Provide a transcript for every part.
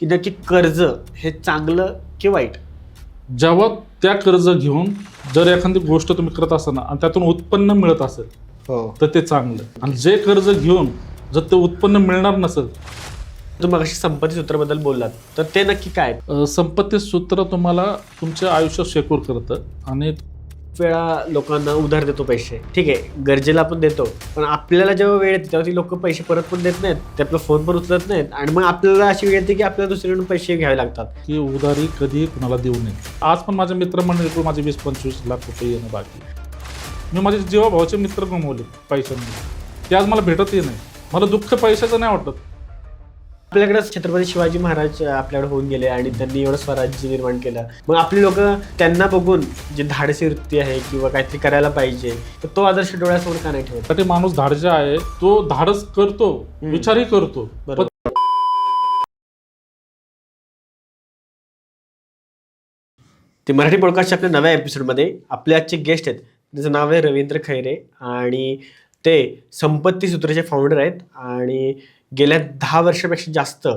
की नक्की कर्ज हे चांगलं की वाईट? जेव्हा त्या कर्ज घेऊन जर एखादी गोष्ट तुम्ही करत असाल ना आणि त्यातून उत्पन्न मिळत असेल हो. तर ते चांगलं. आणि जे कर्ज घेऊन जर ते उत्पन्न मिळणार नसेल, तुम्ही मगाशी संपत्ती सूत्राबद्दल बोललात, तर ते नक्की काय? संपत्ती सूत्र तुम्हाला तुमच्या आयुष्यात शेकूर करतं. आणि वेळा लोकांना उधार देतो पैसे, ठीक आहे, गरजेला आपण देतो, पण आपल्याला जेव्हा वेळ येते तेव्हा ती लोक पैसे परत पण देत नाहीत, ते आपला फोन पण उचलत नाहीत, आणि मग आपल्याला अशी वेळ येते की आपल्याला दुसरीकडून पैसे घ्यावे लागतात. की उधारी कधीही कुणाला देऊ नये. आज पण माझे मित्र मंडळी माझे 20-25 लाख रुपये येणं बाकी. मी माझे जीवाभावाचे मित्र गमावले पैशांनी. ते आज मला भेटतही नाही. मला दुःख पैशाचं नाही वाटत. आपल्याकडे छत्रपती शिवाजी महाराज आपल्याकडे होऊन गेले आणि त्यांनी एवढं स्वराज्य निर्माण केलं. मग आपली लोक त्यांना बघून जे धाडसी वृत्ती आहे किंवा काहीतरी करायला पाहिजे, तर तो आदर्श डोळ्यासमोर का नाही ठेवत? तर ते माणूस धाडजा आहे, तो धाडस करतो, विचारही करतो. बरोबर. ते मराठी पॉडकास्टच्या आपल्या नव्या एपिसोडमध्ये आपले आजचे गेस्ट आहेत. त्याचं नाव आहे रवींद्र खैरे आणि ते संपत्ती सूत्राचे फाउंडर आहेत आणि गेल्या 10 वर्षापेक्षा जास्त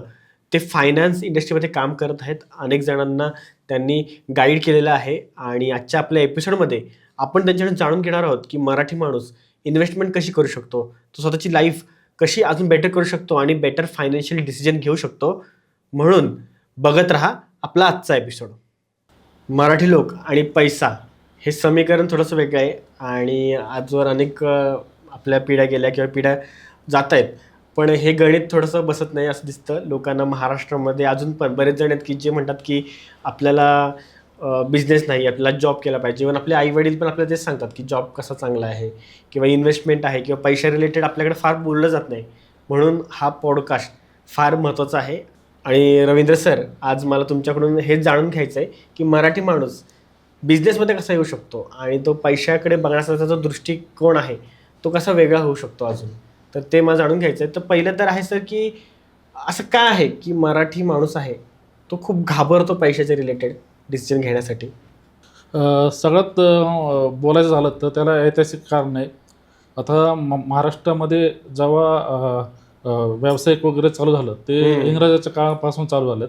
ते फायनान्स इंडस्ट्रीमध्ये काम करत आहेत. अनेक जणांना त्यांनी गाईड केलेलं आहे आणि आजच्या आपल्या एपिसोडमध्ये आपण त्यांच्याकडून जाणून घेणार आहोत की मराठी माणूस इन्व्हेस्टमेंट कशी करू शकतो, तो स्वतःची लाईफ कशी अजून बेटर करू शकतो आणि बेटर फायनान्शियल डिसिजन घेऊ शकतो. म्हणून बघत राहा आपला आजचा एपिसोड. मराठी लोक आणि पैसा हे समीकरण थोडंसं वेगळं आहे आणि आजवर अनेक आपल्या पिढ्या गेल्या किंवा पिढ्या जात आहेत, पण हे गणित थोडंसं बसत नाही असं दिसतं लोकांना. महाराष्ट्रामध्ये अजून पण बरेच जण आहेत की जे म्हणतात की आपल्याला बिझनेस नाही, आपल्याला जॉब केला पाहिजे. इव्हन आपले आईवडील पण आपल्याला तेच सांगतात की जॉब कसा चांगला आहे किंवा इन्व्हेस्टमेंट आहे किंवा पैशा रिलेटेड आपल्याकडे फार बोललं जात नाही. म्हणून हा पॉडकास्ट फार महत्त्वाचा आहे. आणि रवींद्र सर, आज मला तुमच्याकडून हेच जाणून घ्यायचं आहे की मराठी माणूस बिझनेसमध्ये कसा येऊ शकतो आणि तो पैशाकडे बघण्याचा जो दृष्टिकोन आहे तो कसा वेगळा होऊ शकतो अजून, तर ते मला जाणून घ्यायचं आहे. तर पहिलं तर आहे सर की असं काय आहे की मराठी माणूस आहे तो खूप घाबरतो पैशाच्या रिलेटेड डिसिजन घेण्यासाठी? सगळ्यात बोलायचं झालं तर त्याला ऐतिहासिक कारण आहे. आता महाराष्ट्रामध्ये जेव्हा व्यावसायिक वगैरे चालू झालं ते इंग्रजाच्या काळापासून चालू झालेत.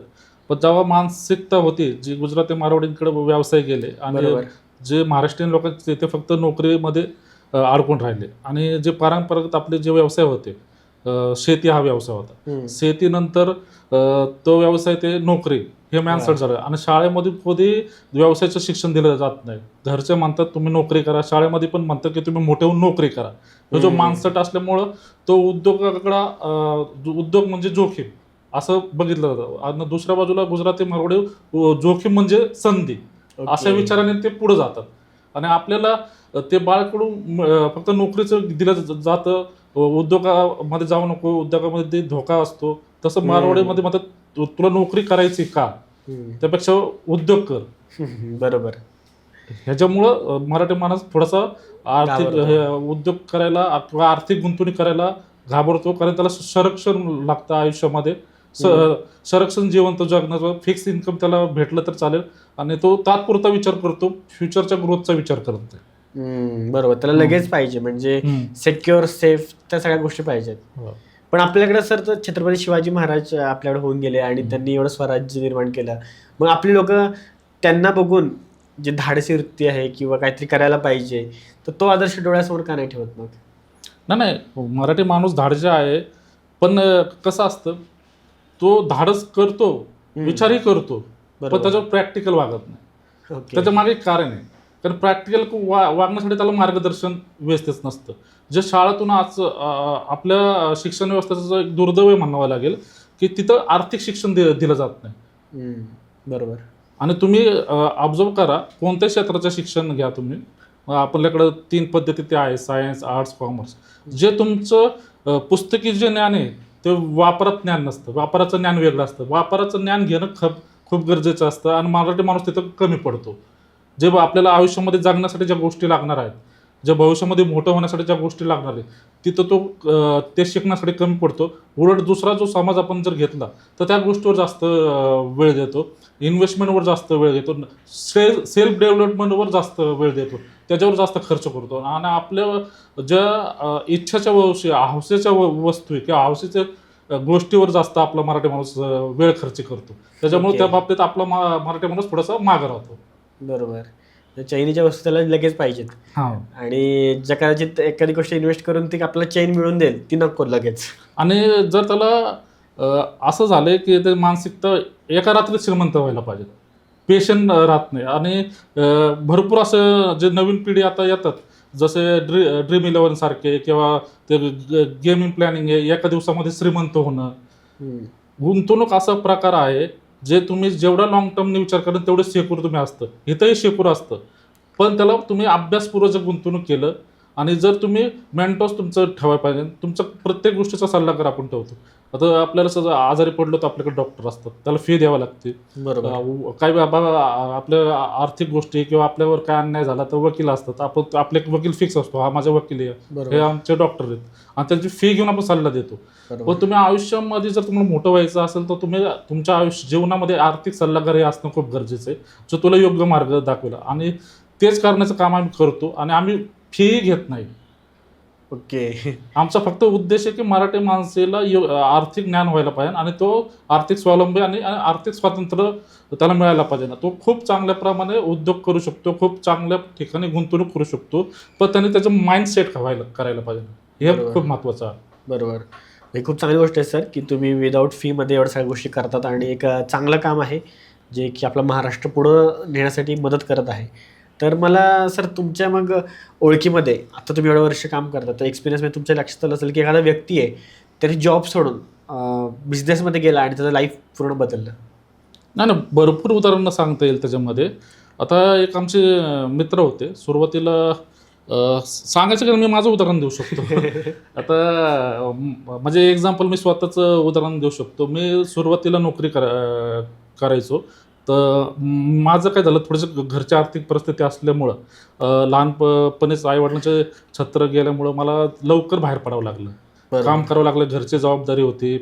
पण जेव्हा मानसिकता होती जी गुजराती मारवाडींकडे व्यवसाय गेले आणि जे महाराष्ट्रीयन लोक ते फक्त नोकरीमध्ये अडकून राहिले. आणि जे परंपरागत आपले जे व्यवसाय होते, शेती हा व्यवसाय होता, शेतीनंतर तो व्यवसाय ते नोकरी हे मॅनसेट झालं. आणि शाळेमध्ये कधी व्यवसायाचं शिक्षण दिलं जात नाही. घरचे म्हणतात तुम्ही नोकरी करा, शाळेमध्ये पण म्हणतात की तुम्ही मोठे होऊन नोकरी करा. तो जो मानसेट असल्यामुळं तो उद्योग म्हणजे जोखीम असं बघितलं जातं. आणि दुसऱ्या बाजूला गुजराती मारवाडी जोखीम म्हणजे संधी अशा विचाराने ते पुढे जातात. आणि आपल्याला ते बाळकडून फक्त नोकरीचं दिलं जातं, उद्योगामध्ये जाऊ नको, उद्योगामध्ये धोका असतो. तसं मारवाडीमध्ये म्हणतात तुला नोकरी करायची का, त्यापेक्षा उद्योग कर. बरोबर. ह्याच्यामुळं मराठी माणूस थोडासा आर्थिक उद्योग करायला किंवा आर्थिक गुंतवणूक करायला घाबरतो. कारण त्याला संरक्षण लागतं आयुष्यामध्ये. संरक्षण जिवंत जगण्याचं फिक्स इन्कम त्याला भेटलं तर चालेल आणि तो तात्पुरता विचार करतो, फ्युचरच्या ग्रोथचा विचार करत नाही. बरोबर, त्याला लगेच पाहिजे म्हणजे सेक्युअर, सेफ, त्या सगळ्या गोष्टी पाहिजेत. पण आपल्याकडे सर तर छत्रपती शिवाजी महाराज आपल्याकडे होऊन गेले आणि त्यांनी एवढं स्वराज्य निर्माण केलं. मग आपली लोक त्यांना बघून जे धाडसी वृत्ती आहे किंवा काहीतरी करायला पाहिजे, तर तो आदर्श डोळ्यासमोर का नाही ठेवत? मग नाही, माराठी माणूस धाडजा आहे, पण कसं असतं तो धाडस करतो, विचारही करतो, पण त्याच्यावर प्रॅक्टिकल वागत नाही. त्याच्या मागे एक कारण आहे. कारण प्रॅक्टिकल वागण्यासाठी त्याला मार्गदर्शन व्यवस्थित नसतं. जे शाळेतून आज आपल्या शिक्षण व्यवस्थेचं एक दुर्दैव म्हणावं लागेल की तिथं आर्थिक शिक्षण दिलं जात नाही. बरोबर. आणि तुम्ही ऑब्झर्व करा, कोणत्याही क्षेत्राचं शिक्षण घ्या तुम्ही, आपल्याकडं 3 पद्धती ते आहे, सायन्स, आर्ट्स, कॉमर्स. जे तुमचं पुस्तकी जे ज्ञान आहे ते वापरात ज्ञान नसतं, वापराचं ज्ञान वेगळं असतं. वापराचं ज्ञान घेणं खूप गरजेचं असतं आणि मराठी माणूस तिथं कमी पडतो. जे आपल्याला आयुष्यामध्ये जगण्यासाठी ज्या गोष्टी लागणार आहेत, ज्या भविष्यामध्ये मोठं होण्यासाठी ज्या गोष्टी लागणार आहेत, तिथं तो ते शिकण्यासाठी कमी पडतो. उलट दुसरा जो समाज आपण जर घेतला तर त्या गोष्टीवर जास्त वेळ देतो, इन्व्हेस्टमेंटवर जास्त वेळ देतो, सेल्फ डेव्हलपमेंटवर जास्त वेळ देतो, त्याच्यावर जास्त खर्च करतो. आणि आपल्या ज्या इच्छाच्या हौसेच्या वस्तू किंवा हौसेचे गोष्टीवर जास्त आपला मराठी माणूस वेळ खर्च करतो. त्याच्यामुळे Okay. त्या बाबतीत आपला मराठी माणूस थोडासा मागे राहतो. बरोबर. तर चैनीच्या वस्तू त्याला लगेच पाहिजेत हा. आणि ज्या कदाचित एखादी गोष्ट इन्व्हेस्ट करून ती आपल्याला चैन मिळवून देईल ती नको लगेच. आणि जर त्याला असं झालंय की ते मानसिकता एका रात्रीत श्रीमंत व्हायला पाहिजे, पेशंट राहत नाही. आणि भरपूर असं जे नवीन पिढी आता येतात, जसे ड्रीम 11 सारखे किंवा ते गेमिंग प्लॅनिंग आहे, एका दिवसामध्ये श्रीमंत होणं. हम्म. गुंतवणूक असा प्रकार आहे जे तुम्ही जेवढा लॉंग टर्मने विचार करेल तेवढं सेक्युर तुम्ही असतं. इथंही सेक्युर असतं, पण त्याला तुम्ही अभ्यासपूर्वक जर गुंतवणूक केलं आणि जर तुम्ही मेंटॉस तुमचं ठेवायला पाहिजे. तुमचा प्रत्येक गोष्टीचा सल्लागार आपण ठेवतो. आता आपल्याला सगळं आजारी पडलो तर आपल्याकडे डॉक्टर असतात, त्याला फी द्यावी लागते. बरोबर. काही बाबा आपल्या आर्थिक गोष्टी किंवा आपल्यावर काय अन्याय झाला तर वकील असतात. आपण आपले वकील फिक्स असतो, हा माझा वकील आहे, हे बरोबर. आमचे डॉक्टर आहेत, आणि त्यांची फी घेऊन आपण सल्ला देतो. बरोबर. पण तुम्ही आयुष्यामध्ये जर तुम्हाला मोठं व्हायचं असेल तर तुम्ही तुमच्या जीवनामध्ये आर्थिक सल्लागार हे असणं खूप गरजेचं आहे, जो तुला योग्य मार्ग दाखवेल. आणि तेच करण्याचं काम आम्ही करतो, आणि आम्ही फी घेत नाही. ओके. आमचा फक्त उद्देश आहे की मराठी माणसाला आर्थिक ज्ञान व्हायला पाहिजे, आणि तो आर्थिक स्वावलंबी आणि आर्थिक स्वातंत्र्य त्याला मिळायला पाहिजे ना. तो खूप चांगल्या प्रमाणे उद्योग करू शकतो, खूप चांगल्या ठिकाणी गुंतवणूक करू शकतो, पण त्याने त्याचं माइंडसेट करायला पाहिजे. हे बरोबर. खूप महत्त्वाचं आहे. बरोबर. हे खूप चांगली गोष्ट आहे सर की तुम्ही विदाऊट फीमध्ये एवढ्या सगळ्या गोष्टी करतात आणि एक चांगलं काम आहे जे की आपलं महाराष्ट्र पुढं नेण्यासाठी मदत करत आहे. तर मला सर तुमच्या मग ओळखीमध्ये आता तुम्ही एवढं वर्ष काम करता तर एक्सपिरियन्समध्ये तुमच्या लक्षात आलं असेल की एखादा व्यक्ती आहे त्याने जॉब सोडून बिझनेसमध्ये गेला आणि त्याचं लाईफ पूर्ण बदललं. नाही, भरपूर उदाहरणं सांगता येईल त्याच्यामध्ये. आता एक आमचे मित्र होते, सुरुवातीला सांगायचं की मी माझं उदाहरण देऊ शकतो. आता म्हणजे एक्झाम्पल मी स्वतःचं उदाहरण देऊ शकतो. मी सुरुवातीला नोकरी करायचो. तर माझं काय झालं, थोडंसं घरची आर्थिक परिस्थिती असल्यामुळं लहानपणीच आईवडिलांचे छत्र गेल्यामुळं मला लवकर बाहेर पडावं लागलं, बरोबर. काम करावं लागलं, घरची जबाबदारी होती,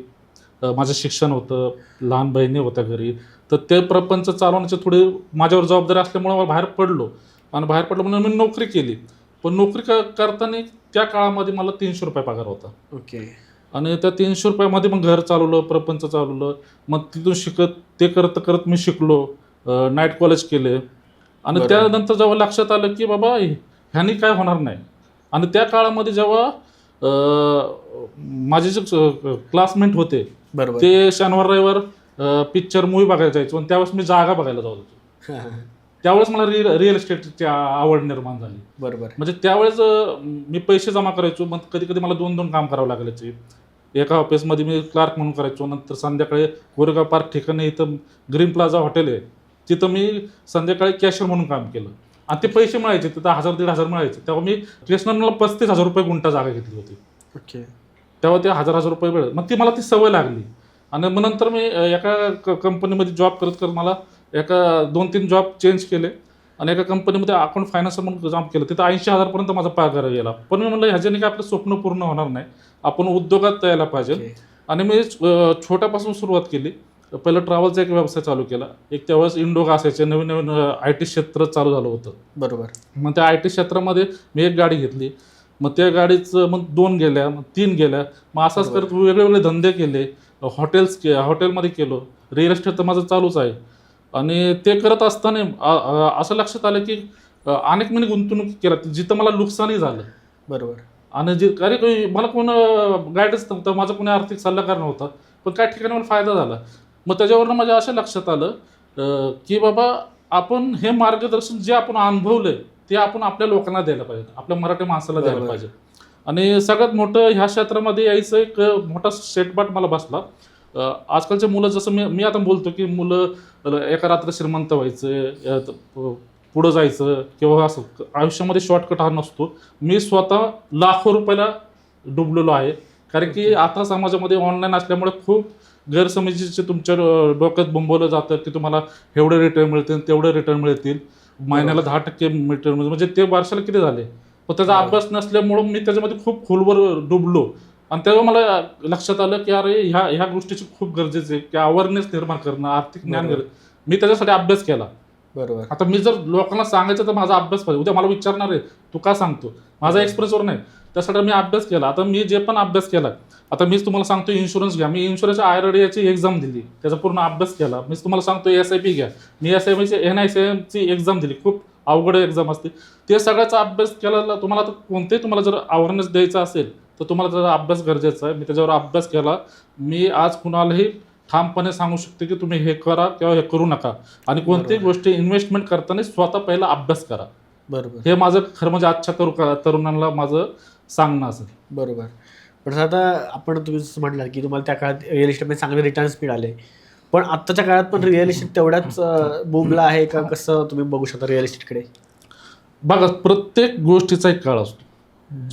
माझं शिक्षण होतं, लहान बहिणी होत्या घरी. तर ते प्रपंच चालवण्याची थोडी माझ्यावर जबाबदारी असल्यामुळं मला बाहेर पडलो, आणि बाहेर पडलो म्हणून मी नोकरी केली. पण नोकरी करताना त्या काळामध्ये मला 300 रुपये पगार होता. ओके. आणि त्या 300 रुपयामध्ये मग घर चालवलं, प्रपंच चालवलं. मग तिथून ते करत करत मी शिकलो, नाईट कॉलेज केले. आणि बरोबर. त्यानंतर जेव्हा लक्षात आलं की बाबा ह्यानी काय होणार नाही, आणि त्या काळामध्ये जेव्हा माझे जे क्लासमेट होते बरोबर. ते शनिवार रविवार पिक्चर मूवी बघायला जायचो, आणि त्यावेळेस मी जागा बघायला जात होतो. त्यावेळेस मला रिअल इस्टेटची आवड निर्माण झाली. बरोबर. म्हणजे त्यावेळेस मी पैसे जमा करायचो, मग कधी कधी मला 2-2 काम करावं लागायचे. एका ऑफिसमध्ये मी क्लार्क म्हणून करायचो, नंतर संध्याकाळी कोरेगाव पार्क ठिकाणी इथं ग्रीन प्लाझा हॉटेल आहे, तिथं मी संध्याकाळी कॅशियर म्हणून काम केलं, आणि ते पैसे मिळायचे, तिथं 1000-1500 मिळायचे. तेव्हा मी क्रिस्टनला 35,000 रुपये गुंठा जागा घेतली होती. ओके. तेव्हा ते 1000 रुपये मिळत. मग मला ती सवय लागली, आणि मग नंतर मी एका कंपनीमध्ये जॉब करत करत मला 2-3 जॉब चेंज केले, आणि एका कंपनीमध्ये अकाउंट फायनान्सर म्हणून जॉब केलं. तिथं 80,000 माझा पगार गेला. पण मी म्हणलं ह्याच्याने काय आपलं स्वप्न पूर्ण होणार नाही, आपण उद्योगात यायला पाहिजे. ओके. आणि मी छोट्यापासून सुरुवात केली. पहिलं ट्रॅव्हलचा एक व्यवसाय चालू केला. एक त्यावेळेस इंडोग असायचे, नवीन नवीन IT क्षेत्र चालू झालं होतं. बरोबर. मग त्या IT क्षेत्रामध्ये मी एक गाडी घेतली, मग त्या गाडीचं मग 2 गेल्या, मग 3 गेल्या. मग असंच करत वेगवेगळे धंदे केले, हॉटेलमध्ये केलो, रिअल इस्टेट तर माझं चालूच आहे. आणि ते करत असताना असं लक्षात आलं की अनेक मी गुंतवणूक केल्या जिथं मला नुकसानही झालं. बरोबर. आणि अरे मला कोण गाईडच नव्हतं, माझा कोणी आर्थिक सल्लागार नव्हता, पण काही ठिकाणी मला फायदा झाला. मग त्याच्यावरनं माझ्या असं लक्षात आलं की बाबा आपण हे मार्गदर्शन जे आपण अनुभवलं ते आपण आपल्या लोकांना द्यायला पाहिजे, आपल्या मराठी माणसाला द्यायला पाहिजे. आणि सगळ्यात मोठं ह्या क्षेत्रामध्ये यायचं एक मोठा सेटबाट मला बसला. आजकालचे मुलं, जसं मी आता बोलतो की मुलं एका रात्र श्रीमंत व्हायचं, पुढं जायचं किंवा असं आयुष्यामध्ये शॉर्टकट हा नसतो. मी स्वतः लाखो रुपयाला डुबलेलो आहे, कारण की आता समाजामध्ये ऑनलाईन असल्यामुळे खूप गैरसमजीचे तुमच्या डोक्यात बोंबवलं जातं की तुम्हाला एवढे रिटर्न मिळतील, तेवढे रिटर्न मिळतील, महिन्याला 10% रिटर्न मिळतील. म्हणजे ते वर्षाला किती झाले, पण त्याचा अभ्यास नसल्यामुळं मी त्याच्यामध्ये खूप खोलवर डुबलो. आणि तेव्हा मला लक्षात आलं की अरे ह्या गोष्टीची खूप गरजेचं आहे की अवेअरनेस निर्माण करणं, आर्थिक ज्ञान. मी त्याच्यासाठी अभ्यास केला, बरोबर. आता मी जर लोकांना सांगायचं तर माझा अभ्यास पाहिजे. उद्या मला विचारणार आहे तू का सांगतो, माझा एक्सपिरियन्सवर नाही. त्यासाठी मी अभ्यास केला. आता मी जे पण अभ्यास केला, आता मीच तुम्हाला सांगतो इन्शुरन्स घ्या. मी इन्शुरन्सच्या IRDAची एक्झाम दिली, त्याचा पूर्ण अभ्यास केला. मीच तुम्हाला सांगतो SIP घ्या. मी SIPची NICMची एक्झाम दिली. खूप अवघड एक्झाम असते. ते सगळ्याचा अभ्यास केला. तुम्हाला आता कोणतेही तुम्हाला जर अवेअरनेस द्यायचा असेल तर तुम्हाला त्याचा अभ्यास गरजेचा आहे. मी त्याच्यावर अभ्यास केला. मी आज कुणालाही ठामपणे सांगू शकते की तुम्ही हे करा किंवा हे करू नका. आणि कोणत्याही गोष्टी इन्व्हेस्टमेंट करताना स्वतः पहिला अभ्यास करा. बरोबर. हे माझं खरं म्हणजे आजच्या तरुणांना माझं सांगणं असेल. बरोबर. पण आता आपण तुम्ही जसं म्हटलं की तुम्हाला त्या काळात रिअल इस्टेटमध्ये चांगले रिटर्न्स मिळाले, पण आत्ताच्या काळात पण रिअल इस्टेट तेवढ्याच बूमला आहे का? कसं तुम्ही बघू शकता रिअल इस्टेटकडे? बघा, प्रत्येक गोष्टीचा एक काळ असतो.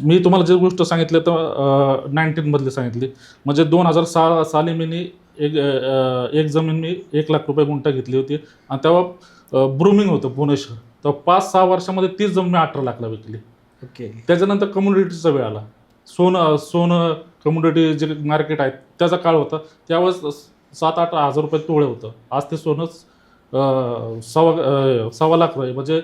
मी तुम्हाला जे गोष्ट सांगितली तर 19मधली सांगितली. म्हणजे 2006 साली मी एक जमीन मी 1 लाख रुपये गुंठा घेतली होती. आणि तेव्हा ब्रुमिंग होतं पुणे शहर. तर 5-6 वर्षामध्ये तीच जमीन मी 18 लाखला विकली. ओके. त्याच्यानंतर कम्युनिटीचा वेळ आला. सोनं कम्युनिटी जे मार्केट आहे त्याचा काळ होता. त्यावेळेस 7-8 हजार रुपये तोळे होतं. आज ते सोनंच 1.25 लाख रुपये, म्हणजे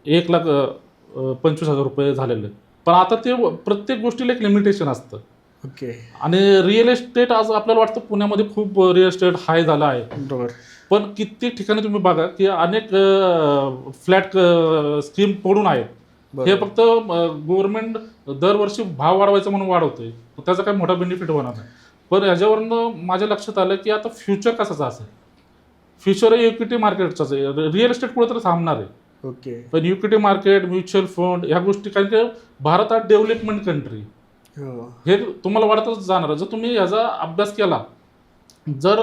1,25,000 रुपये झालेले. पण आता ते प्रत्येक गोष्टीला एक लिमिटेशन असतं. ओके. आणि रिअल इस्टेट आज आपल्याला वाटतं पुण्यामध्ये खूप रिअल इस्टेट हाय झालं आहे. बरोबर. पण कित्येक ठिकाणी तुम्ही बघा की अनेक फ्लॅट स्कीम पडून आहेत. हे फक्त गव्हर्नमेंट दरवर्षी भाव वाढवायचा म्हणून वाढवतोय. त्याचा काही मोठा बेनिफिट होणार नाही. पण याच्यावरनं माझ्या लक्षात आलं की आता फ्युचर कसाचा असेल. फ्युचर हे इक्विटी मार्केटचाच आहे. रिअल इस्टेट कुठं तर थांबणार आहे. ओके. पण इक्विटी मार्केट, म्युच्युअल फंड ह्या गोष्टी, कारण की भारत हा डेव्हलपमेंट कंट्री, हे तुम्हाला वाटतच जाणार. जर तुम्ही याचा अभ्यास केला, जर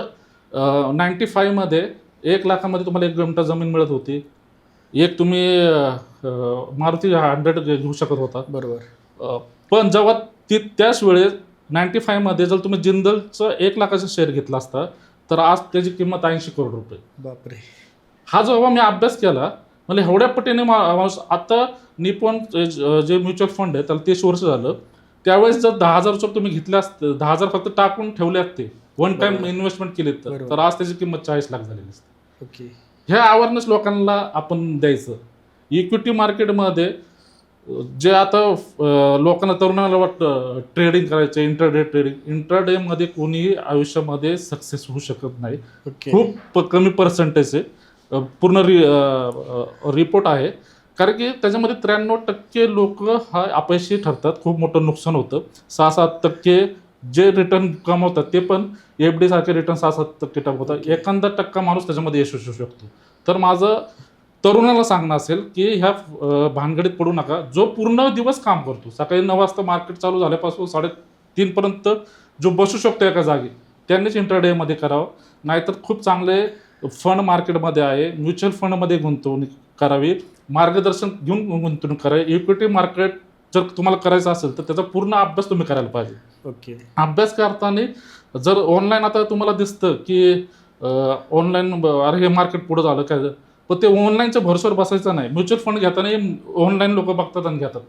95 मध्ये 1 लाखामध्ये तुम्हाला 1 गुंठा जमीन मिळत होती. एक तुम्ही मारुती 100 घेऊ शकत होता. बरोबर. पण जेव्हा त्याच वेळेस 95 मध्ये जर तुम्ही जिंदलचं 1 लाखाचा शेअर घेतला असता तर आज त्याची किंमत 80 करोड रुपये. बापरे. हा जेव्हा मी अभ्यास केला, मला एवढ्या पटीने आता निपॉन जे म्युच्युअल फंड आहे त्याला 30 वर्ष झालं. त्यावेळेस जर 10,000 तुम्ही घेतले असते, 10,000 फक्त टाकून ठेवले असते, वन टाइम इन्व्हेस्टमेंट केली तर आज त्याची किंमत 40 लाख झालेली असते. ओके. ह्या अवेअरनेस लोकांना आपण द्यायचं. इक्विटी मार्केटमध्ये जे आता लोकांना, तरुणाला वाटतं ट्रेडिंग करायचं, इंट्राडेमध्ये कोणीही आयुष्यामध्ये सक्सेस होऊ शकत नाही. खूप कमी पर्सेंटेज आहे. पूर्ण रिपोर्ट आहे. कारण की त्याच्यामध्ये 93% लोक हा अपयशी ठरतात. खूप मोठं नुकसान होतं. 6-7% जे रिटर्न कमवतात ते पण FD सारखे रिटर्न 6-7% कमवतात. 1% माणूस त्याच्यामध्ये यशस्वी होऊ शकतो. तर माझं तरुणाला सांगणं असेल की ह्या भानगडीत पडू नका. जो पूर्ण दिवस काम करतो, सकाळी 9 वाजता मार्केट चालू झाल्यापासून 3:30 पर्यंत जो बसू शकतो एका जागी, त्यांनीच इंट्राडेमध्ये करावं. नाहीतर खूप चांगले फंड मार्केटमध्ये आहे, म्युच्युअल फंडमध्ये गुंतवणूक करावी, मार्गदर्शन घेऊन गुंतवणूक करावी. इक्विटी मार्केट जर तुम्हाला करायचं असेल तर त्याचा पूर्ण अभ्यास तुम्ही करायला पाहिजे. ओके. अभ्यास करताना जर ऑनलाईन आता तुम्हाला दिसतं की ऑनलाईन अरे हे मार्केट पुढं झालं काय, पण ते ऑनलाईनच्या भरोश्यावर बसायचं नाही. म्युच्युअल फंड घेताना ऑनलाईन लोक बघतात आणि घेतात.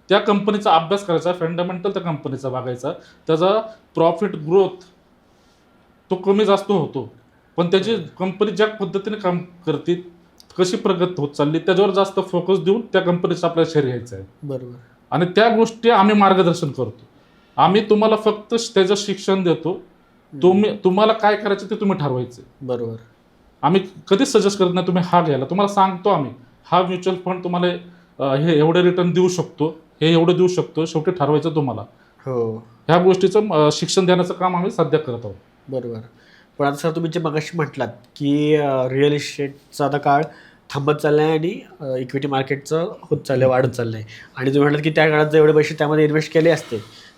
त्या कंपनीचा अभ्यास करायचा, फंडामेंटल त्या कंपनीचा बघायचा. त्याचा प्रॉफिट ग्रोथ तो कमी जास्त होतो, पण त्याची कंपनी ज्या पद्धतीने काम करते, कशी प्रगत होत चालली, त्याच्यावर जास्त फोकस देऊन त्या कंपनीचा आपल्याला शेअर घ्यायचा आहे. बरोबर. आणि त्या गोष्टी आम्ही मार्गदर्शन करतो. आम्ही तुम्हाला फक्त त्याचं शिक्षण देतो. तुम्हाला काय करायचं ते तुम्ही ठरवायचं. बरोबर. आम्ही कधीच सजेस्ट करत नाही तुम्ही हा घ्यायला. तुम्हाला सांगतो आम्ही हा म्युच्युअल फंड तुम्हाला हे एवढे रिटर्न देऊ शकतो, हे एवढं देऊ शकतो, शेवटी ठरवायचं तुम्हाला. हो. ह्या गोष्टीचं शिक्षण देण्याचं काम आम्ही सध्या करत आहोत. बरोबर. पण आता सर तुम्ही जे मगाशी म्हटलात की रिअल इस्टेटचा आता काळ थांबत चालला आहे आणि इक्विटी मार्केटचं होत चाललं आहे, वाढत चाललं आहे. आणि तुम्ही म्हटलात की त्या काळात जर एवढे पैसे त्यामध्ये इन्व्हेस्ट केले असते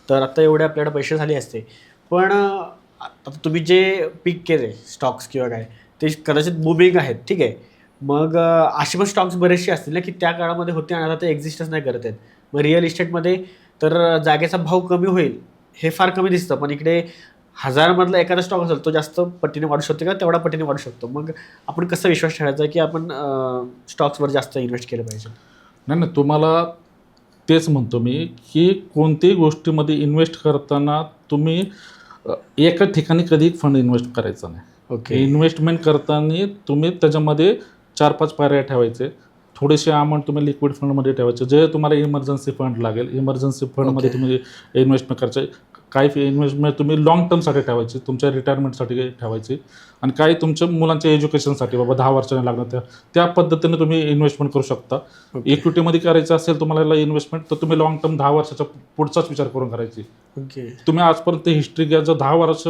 तर आता एवढे आपल्याकडे पैसे झाले असते. पण आता तुम्ही जे पिक केले स्टॉक्स किंवा काय, ते कदाचित बुमिंग आहेत, ठीक आहे. मग असे पण स्टॉक्स बरेचसे असतील ना की त्या काळामध्ये होते आणि आता ते एक्झिस्टच नाही करत आहेत. मग रिअल इस्टेटमध्ये तर जागेचा भाव कमी होईल हे फार कमी दिसतं, पण इकडे 1000मधला एखादा स्टॉक असेल तो जास्त पटीने वाढू शकतो का तेवढा पटीने वाढू शकतो. मग आपण कसा विश्वास ठेवायचा की आपण स्टॉक्सवर जास्त इन्व्हेस्ट केलं पाहिजे? नाही, तुम्हाला तेच म्हणतो मी की कोणत्याही गोष्टीमध्ये इन्व्हेस्ट करताना तुम्ही एका ठिकाणी कधी फंड इन्व्हेस्ट करायचा नाही. ओके. इन्व्हेस्टमेंट करताना तुम्ही त्याच्यामध्ये 4-5 पर्याय ठेवायचे. थोडेसे अमाऊंट तुम्ही लिक्विड फंडमध्ये ठेवायचे, जे तुम्हाला इमर्जन्सी फंड लागेल. इमर्जन्सी फंडमध्ये Okay. तुम्ही इन्व्हेस्टमेंट करायचे. काही इन्व्हेस्टमेंट तुम्ही लॉंग टर्मसाठी ठेवायची, तुमच्या रिटायरमेंटसाठी ठेवायची, आणि काही तुमच्या मुलांच्या एज्युकेशनसाठी, बाबा 10 वर्षांनी लागणार त्या पद्धतीने तुम्ही इन्व्हेस्टमेंट करू शकता. इक्विटीमध्ये करायचं असेल तुम्हाला इन्व्हेस्टमेंट, तर तुम्ही लॉंग टर्म 10 वर्षाचा पुढचाच विचार करून करायची. ओके. तुम्ही आजपर्यंत हिस्ट्री घ्या, जर 10 वर्ष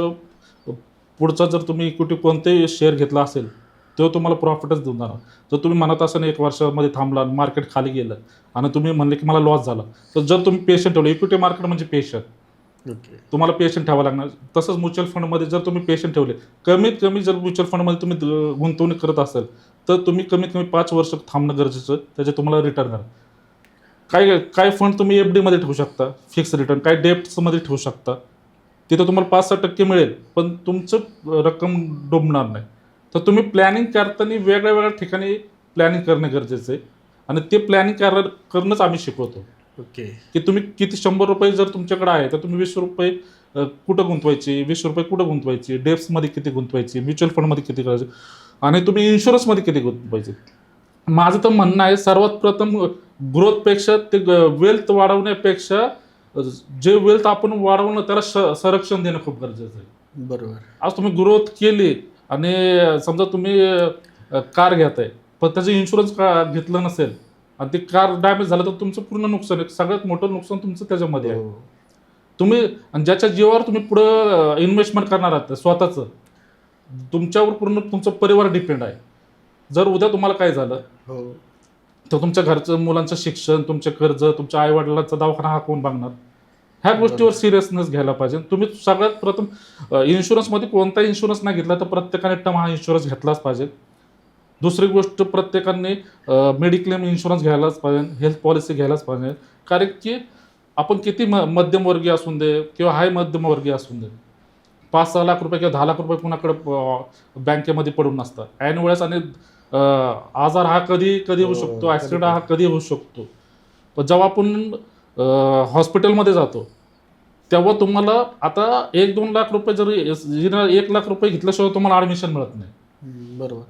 पुढचा जर तुम्ही इक्विटी कोणतेही शेअर घेतला असेल तो तुम्हाला प्रॉफिटच देऊन जाणार. जर तुम्ही म्हणत असाल 1 वर्षामध्ये थांबला, मार्केट खाली गेलं आणि तुम्ही म्हणले की मला लॉस झाला, तर जर तुम्ही पेशंट ठेवलं, इक्विटी मार्केट म्हणजे पेशंट, ओके. तुम्हाला पेशंट ठेवावं लागणार. तसंच म्युच्युअल फंडमध्ये जर तुम्ही पेशंट ठेवले, कमीत कमी जर म्युच्युअल फंडमध्ये तुम्ही गुंतवणूक करत असाल, तर तुम्ही कमीत कमी 5 वर्ष थांबणं गरजेचं, त्याचे तुम्हाला रिटर्न करा. काय फंड तुम्ही FD मध्ये ठेवू शकता, फिक्स रिटर्न, काय डेप्समध्ये ठेवू शकता, तिथं तुम्हाला 5-6% मिळेल, पण तुमचं रक्कम डुबणार नाही. तर तुम्ही प्लॅनिंग करताना वेगळ्या ठिकाणी प्लॅनिंग करणं गरजेचं आहे, आणि ते प्लॅनिंग करणंच आम्ही शिकवतो. ओके. की तुम्ही किती 100 रुपये जर तुमच्याकडे आहे, तर तुम्ही 20 रुपये कुठं गुंतवायची, 20 रुपये कुठं गुंतवायची, डेप्समध्ये किती गुंतवायची, म्युच्युअल फंडमध्ये किती करायची, आणि तुम्ही इन्शुरन्समध्ये किती गुंतवायची. माझं तर म्हणणं आहे, सर्वात प्रथम ग्रोथपेक्षा ते वेल्थ वाढवण्यापेक्षा जे वेल्थ आपण वाढवणं त्याला संरक्षण देणं खूप गरजेचं आहे. बरोबर. आज तुम्ही ग्रोथ केली आणि समजा तुम्ही कार घेताय, पण त्याचं इन्शुरन्स घेतलं नसेल आणि ती कार डॅमेज झालं, तर तुमचं पूर्ण नुकसान आहे. सगळ्यात मोठं नुकसान तुमचं त्याच्यामध्ये आहे. तुम्ही आणि ज्याच्या जीवावर तुम्ही पुढं इन्व्हेस्टमेंट करणार आहात स्वतःचं, तुमच्यावर पूर्ण तुमचा परिवार डिपेंड आहे. जर उद्या तुम्हाला काय झालं, हो. तर तुमच्या घरचं, मुलांचं शिक्षण, तुमचे कर्ज, तुमच्या आईवडिलांचा दवाखाना हा कोण बघणार? ह्या गोष्टीवर सिरियसनेस घ्यायला पाहिजे. तुम्ही सगळ्यात प्रथम इन्शुरन्समध्ये कोणताही इन्शुरन्स नाही घेतला, तर प्रत्येकाने टर्म हा इन्शुरन्स घेतलाच पाहिजे. दुसरी गोष्ट, प्रत्येकाने मेडिक्लेम इन्शुरन्स घ्यायलाच पाहिजे, हेल्थ पॉलिसी घ्यायलाच पाहिजे. कारण की आपण किती मध्यमवर्गीय असून दे किंवा हाय मध्यमवर्गीय असून दे, 5-6 लाख रुपये किंवा 10 लाख रुपये कुणाकडे बँकेमध्ये पडून नसतात. ऐन वेळेस आणि आजार हा कधी होऊ शकतो, ॲक्सिडेंट हा कधी होऊ शकतो. पण जेव्हा आपण हॉस्पिटलमध्ये जातो, तेव्हा तुम्हाला आता 1-2 लाख रुपये जरी 1 लाख रुपये घेतल्याशिवाय तुम्हाला ॲडमिशन मिळत नाही. बरोबर.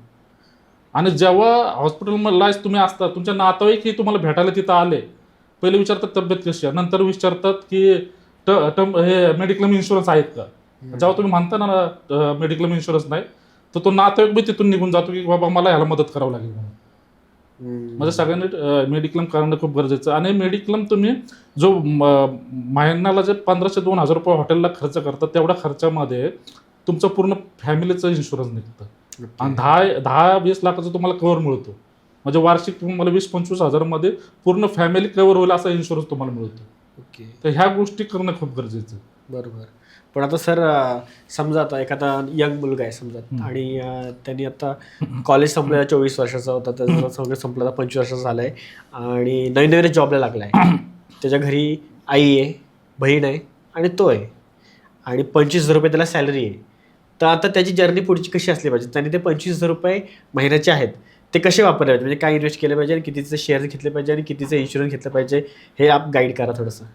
आणि जेव्हा हॉस्पिटलला तुम्ही असता, तुमच्या नातेवाईकही तुम्हाला भेटायला तिथं आले, पहिले विचारतात तब्येत कशी आहे, नंतर विचारतात की हे मेडिक्लेम इन्शुरन्स आहेत का. जेव्हा तुम्ही म्हणता ना मेडिक्लेम इन्शुरन्स नाही, तर तो नातेवाईक बी तिथून निघून जातो की बाबा मला ह्याला मदत करावं लागेल म्हणून. म्हणजे सगळ्यांनी मेडिक्लेम करणं खूप गरजेचं. आणि मेडिक्लेम तुम्ही जो महिन्याला जे 1500-2000 रुपये हॉटेलला खर्च करतात, तेवढ्या खर्चामध्ये तुमचं पूर्ण फॅमिलीचं इन्शुरन्स निघतं. आणि 10-20 लाखाचा तुम्हाला कव्हर मिळतो. म्हणजे वार्षिक तुम्हाला 20-25 हजारामध्ये पूर्ण फॅमिली कव्हर होईल असा इन्शुरन्स तुम्हाला मिळतो. ओके. तर ह्या गोष्टी करणं खूप गरजेचं आहे. बरोबर. पण आता सर, समजा आता एखादा यंग मुलगा आहे समजा, आणि त्यांनी आता कॉलेज संपलेला 24 वर्षाचा होता, त्याचं सगळं संपलं, आता 25 वर्षाचा झाला आहे, आणि नवीन जॉबला लागला आहे. त्याच्या घरी आई आहे, बहीण आहे आणि तो आहे, आणि 25,000 रुपये त्याला सॅलरी आहे. तर आता त्याची जर्नी पुढची कशी असली पाहिजे? त्यांनी ते 25,000 रुपये महिन्याचे आहेत, ते कसे वापरले पाहिजे? म्हणजे काय इन्व्हेस्ट केले पाहिजे, आणि कितीचे शेअर घेतले पाहिजे, आणि कितीचं इन्शुरन्स घेतलं पाहिजे, हे आप गाईड करा थोडंसं.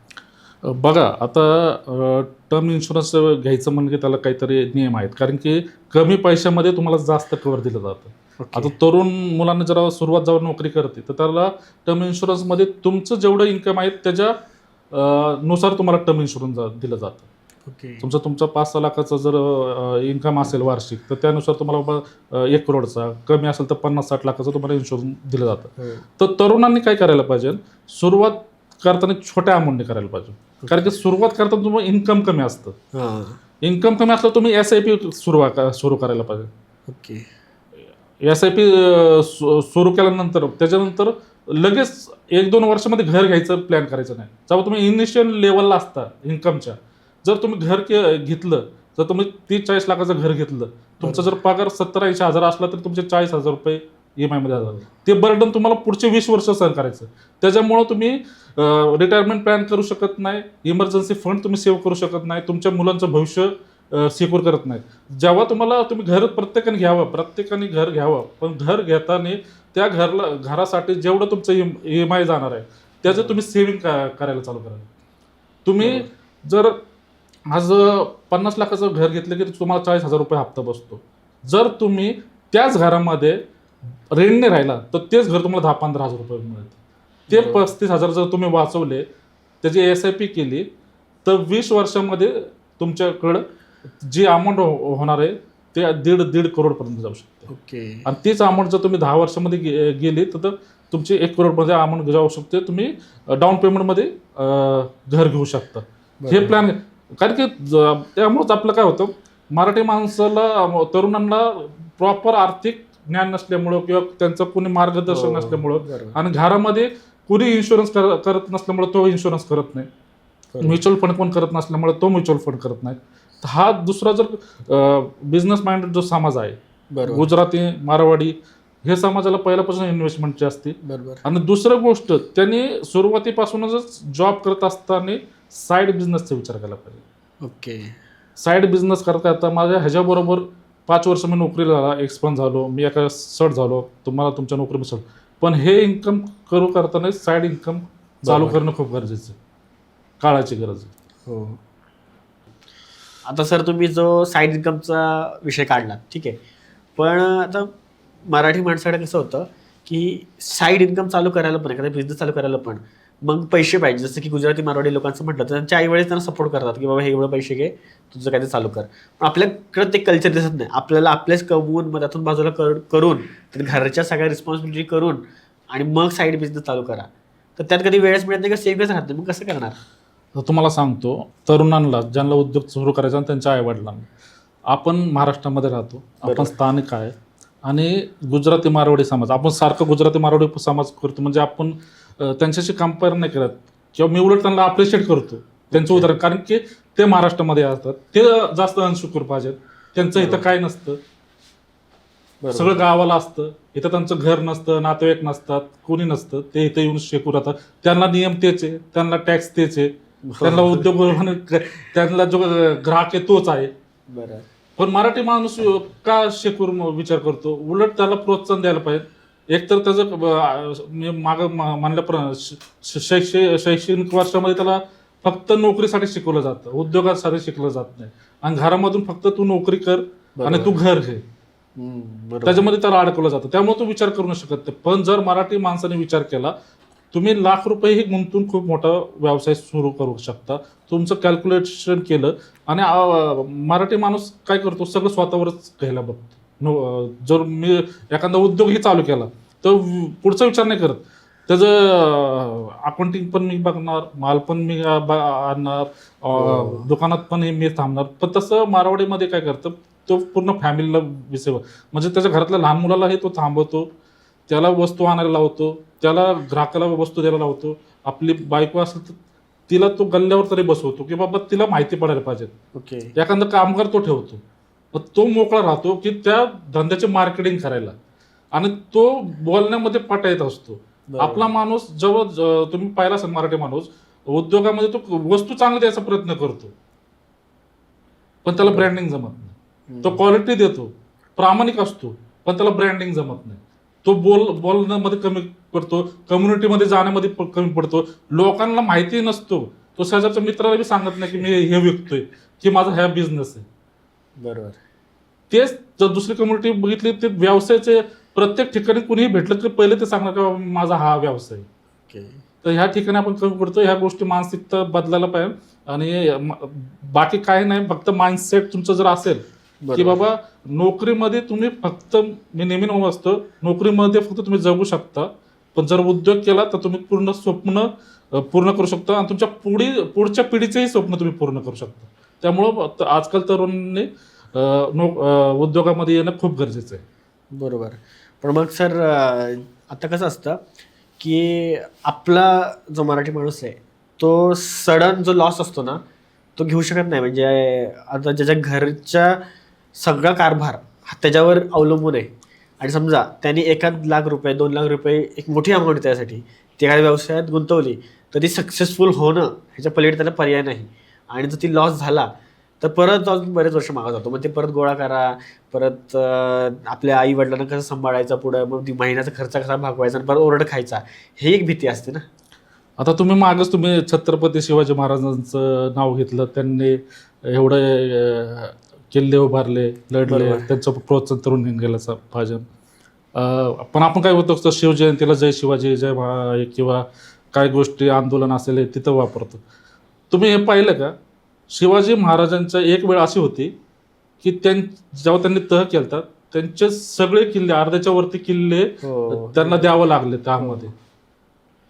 बघा, आता टर्म इन्शुरन्स घ्यायचं म्हणजे त्याला काहीतरी नियम आहेत, कारण की कमी पैशामध्ये तुम्हाला जास्त कव्हर दिलं जातं. आता तरुण मुलांना जरा सुरुवात जेव्हा नोकरी करते, तर त्याला टर्म इन्शुरन्समध्ये तुमचं जेवढं इन्कम आहे त्याच्या नुसार तुम्हाला टर्म इन्शुरन्स दिलं जातं. ओके. तुमचा 5-6 लाखाचा जर इन्कम असेल वार्षिक, तर त्यानुसार तुम्हाला बाबा 1 करोडचा, कमी असेल तर 50-60 लाखाचा तुम्हाला इन्शुरन्स दिलं जातं. तर तरुणांनी काय करायला पाहिजे, सुरुवात करताना छोट्या अमाऊंटने करायला पाहिजे. कारण की सुरुवात करताना तुम्हाला इन्कम कमी असतं. इन्कम कमी असलं तुम्ही SIP सुरू करायला पाहिजे. ओके. SIP सुरू केल्यानंतर त्याच्यानंतर लगेच 1-2 वर्षामध्ये घर घ्यायचं प्लॅन करायचं नाही. जेव्हा तुम्ही इनिशियल लेवलला असता इन्कमच्या, जर तुम्ही घर घेतलं, जर तुम्ही 30-40 लाखाचं घर घेतलं, तुमचा जर पगार 70-80 हजार असला, तर तुमचे 40,000 रुपये EMI मध्ये जातात. ते बर्डन तुम्हाला पुढचे 20 वर्ष सहन करायचं. त्याच्यामुळं तुम्ही रिटायरमेंट प्लॅन करू शकत नाही, इमर्जन्सी फंड तुम्ही सेव्ह करू शकत नाही, तुमच्या मुलांचं भविष्य सिक्युअर करत नाही. जेव्हा तुम्ही घर प्रत्येकाने घर घ्यावं, पण घर घेताना त्या घरासाठी जेवढं तुमचं EMI जाणार आहे, त्याचं तुम्ही सेव्हिंग करायला चालू करा. तुम्ही जर आज 50 लाखाचं घर घेतलं की तुम्हाला 40,000 रुपये हप्ता बसतो. जर तुम्ही त्याच घरामध्ये रेंटने राहिला तर तेच घर तुम्हाला 10-15 हजार रुपये मिळतं. ते 35,000 जर तुम्ही वाचवले, त्याची SIP केली, तर 20 वर्षामध्ये तुमच्याकडं जी अमाऊंट होणार आहे ते 1.5 करोडपर्यंत जाऊ शकते. ओके. आणि तीच अमाऊंट जर तुम्ही 10 वर्षामध्ये गेली तर तुमची 1 करोडमध्ये अमाऊंट जाऊ शकते. तुम्ही डाऊन पेमेंटमध्ये घर घेऊ शकता. हे प्लॅन, कारण की त्यामुळेच आपलं काय होतं, मराठी माणसाला, तरुणांना प्रॉपर आर्थिक ज्ञान नसल्यामुळं किंवा त्यांचं कोणी मार्गदर्शन नसल्यामुळं, बरोबर. आणि घरामध्ये कुणी इन्शुरन्स करत नसल्यामुळे तो इन्शुरन्स करत नाही, म्युच्युअल फंड कोण करत नसल्यामुळे तो म्युच्युअल फंड करत नाही. तर हा दुसरा जर बिझनेस माइंडेड जो समाज आहे, बरोबर. गुजराती, मारवाडी, हे समाजाला पहिल्यापासून इन्व्हेस्टमेंटची असते. बरोबर. आणि दुसरं गोष्ट, त्यांनी सुरुवातीपासूनच जॉब करत असताना साईड बिझनेसचा विचार केला पाहिजे. ओके. साईड बिझनेस करता आता माझ्या ह्याच्याबरोबर 5 वर्ष मी नोकरीला झाला, एक्सपान्स झालो, मी एका सट झालो, तुम्हाला तुमच्या नोकरी मिसळ. पण हे इन्कम करताना साईड इन्कम चालू करणं खूप गरजेचं आहे, काळाची गरज आहे. हो. आता सर तुम्ही जो साईड इन्कमचा विषय काढला, ठीक आहे, पण आता मराठी माणसाकडे कसं होतं की साईड इन्कम चालू करायला पण, एखादा बिझनेस चालू करायला पण मग पैसे पाहिजे. जसं की गुजराती मारवाडी लोकांचं म्हटलं तर त्यांच्या आईवडील त्यांना सपोर्ट करतात की बाबा हे एवढं पैसे घे, तुझं काहीतरी चालू कर. पण आपल्याकडे ते कल्चर दिसत नाही. आपल्याला आपलेच कमवून मग त्यातून बाजूला करून तर घरच्या सगळ्या रिस्पॉन्सिबिलिटी करून आणि मग साईड बिझनेस चालू करा. तर त्यात कधी वेळच मिळत नाही का, सेव्हिंगच राहत नाही, मग कसं करणार? तर तुम्हाला सांगतो, तरुणांना ज्यांना उद्योग सुरू करायचा आणि त्यांच्या आईवडिलांना, आपण महाराष्ट्रामध्ये राहतो, आपण स्थानिक आहे, आणि गुजराती मारवाडी समाज, आपण सारखं गुजराती मारवाडी समाज करतो, म्हणजे आपण त्यांच्याशी कंपेअर नाही करत, किंवा मी उलट त्यांना अप्रिशिएट करतो त्यांचं उदाहरण, कारण की ते महाराष्ट्रामध्ये असतात, ते जास्त अनशुकर पाहिजेत. त्यांचं इथं काय नसतं, सगळं गावाला असतं, इथं त्यांचं घर नसतं, नातेवाईक नसतात, कोणी नसतं, ते इथं येऊन शिकू राहतात. त्यांना नियम तेच आहे, त्यांना टॅक्स तेच आहे, त्यांना उद्योग, त्यांना जो ग्राहक आहे तोच आहे. बरं. पण मराठी माणूस का शेकूर विचार करतो? उलट त्याला प्रोत्साहन द्यायला पाहिजे. एकतर त्याचं मी मागं म्हणल्याप्रमाणे शैक्षणिक वर्षामध्ये त्याला फक्त नोकरीसाठी शिकवलं जातं, उद्योगासाठी शिकलं जात नाही, आणि घरामधून फक्त तू नोकरी कर आणि तू घर घे, त्याच्यामध्ये त्याला अडकवलं जातं. त्यामुळे तू विचार करू नाही शकत. पण जर मराठी माणसाने विचार केला, तुम्ही लाख रुपये गुंतून खूप मोठा व्यवसाय सुरू करू शकता, तुमचं कॅल्क्युलेशन केलं. आणि मराठी माणूस काय करतो, सगळं स्वतःवरच घ्यायला बघतो. जर मी एखादा उद्योगही चालू केला तर पुढचा विचार नाही करत, त्याचं अकाउंटिंग पण मी बघणार, माल पण मी आणणार, दुकानात पण मी थांबणार. पण तसं मारवाडीमध्ये काय करतं, तो पूर्ण फॅमिलीला विसर, म्हणजे त्याच्या घरातल्या लहान मुलालाही तो थांबवतो, त्याला वस्तू आणायला लावतो, त्याला ग्राहकाला वस्तू द्यायला लावतो. आपली बायको असेल तर तिला तो गल्ल्यावर तरी बसवतो की बाबा तिला माहिती पडायला पाहिजे. ओके. एखादा कामगार तो ठेवतो, तो मोकळा राहतो की त्या धंद्याचे मार्केटिंग करायला, आणि तो बोलण्यामध्ये पटा येत असतो. आपला माणूस जेव्हा तुम्ही पाहिला असेल, मराठी माणूस उद्योगामध्ये तो वस्तू चांगली द्यायचा प्रयत्न करतो, पण त्याला ब्रँडिंग जमत नाही. तो क्वालिटी देतो, प्रामाणिक असतो, पण त्याला ब्रँडिंग जमत नाही. तो बोलण्यामध्ये कमी पडतो, कम्युनिटीमध्ये जाण्यामध्ये कमी पडतो, लोकांना माहिती नसतो. तो शेजारच्या मित्राला बी सांगत नाही की मी हे विकतोय, की माझा हा बिझनेस आहे. बरोबर. तेच जर दुसरी कम्युनिटी बघितली, ते व्यवसायाचे प्रत्येक ठिकाणी कुणीही भेटलं तर पहिले ते सांगणार की माझा हा व्यवसाय. तर ह्या ठिकाणी आपण कमी पडतो. ह्या गोष्टी मानसिकता बदलायला पाहिजे, आणि बाकी काही नाही, फक्त माइंडसेट तुमचं जर असेल की बाबा नोकरीमध्ये तुम्ही फक्त, मी नेहमी असतो, नोकरीमध्ये फक्त तुम्ही जगू शकता, पण जर उद्योग केला तर तुम्ही पूर्ण स्वप्न पूर्ण करू शकता, आणि तुमच्या पुढच्या पिढीचेही स्वप्न तुम्ही पूर्ण करू शकता. त्यामुळं आजकाल तरुणांनी उद्योगामध्ये येणं खूप गरजेचं आहे. बरोबर. पण मग सर आता कसं असतं की आपला जो मराठी माणूस आहे तो सडन जो लॉस असतो ना तो घेऊ शकत नाही. म्हणजे आता ज्याच्या घरच्या सगळा कारभार हा त्याच्यावर अवलंबून आहे, आणि समजा त्यांनी 1 लाख रुपये 2 लाख रुपये एक मोठी अमाऊंट त्यासाठी ती एखाद्या व्यवसायात गुंतवली तर ती सक्सेसफुल होणं ह्याच्या पलीकडे त्याला पर्याय नाही. आणि जर ती लॉस झाला तर परत अजून बरेच वर्ष मागं जातो. मग ते परत गोळा करा, परत आपल्या आई वडिलांना कसं सांभाळायचं, पुढं मग महिन्याचा खर्च कसा भागवायचा, आणि परत ओरड खायचा, हे एक भीती असते ना. आता तुम्ही छत्रपती शिवाजी महाराजांचं नाव घेतलं, त्यांनी एवढे किल्ले उभारले, लढले, त्यांचं प्रोत्साहन तरुण गेल्याचं पाहिजे. पण आपण काय होतं शिवजयंतीला जय शिवाजी जय किंवा काय गोष्टी आंदोलन असेल हे तिथं वापरतो. तुम्ही हे पाहिलं का शिवाजी महाराजांच्या एक वेळ अशी होती की जेव्हा त्यांनी तह केलता त्यांचे सगळे किल्ले अर्ध्याच्या वरती किल्ले त्यांना द्यावं लागले त्यामध्ये.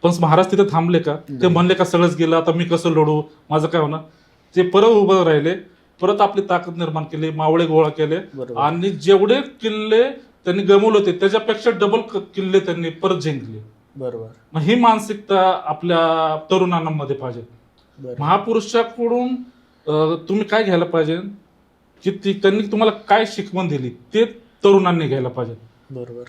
पण महाराज तिथे थांबले का? ते म्हणले का सगळंच गेलं आता मी कसं लढू माझं काय होणार? ते परत उभं राहिले, परत आपली ताकद निर्माण केली, मावळे गोळा केले आणि जेवढे किल्ले त्यांनी गमवले होते त्याच्यापेक्षा डबल किल्ले त्यांनी परत जिंकले. बरोबर. मग ही मानसिकता आपल्या तरुणांमध्ये पाहिजे. महापुरुषाकडून तुम्ही काय घ्यायला पाहिजे की त्यांनी तुम्हाला काय शिकवण दिली ते तरुणांनी घ्यायला पाहिजे. बरोबर.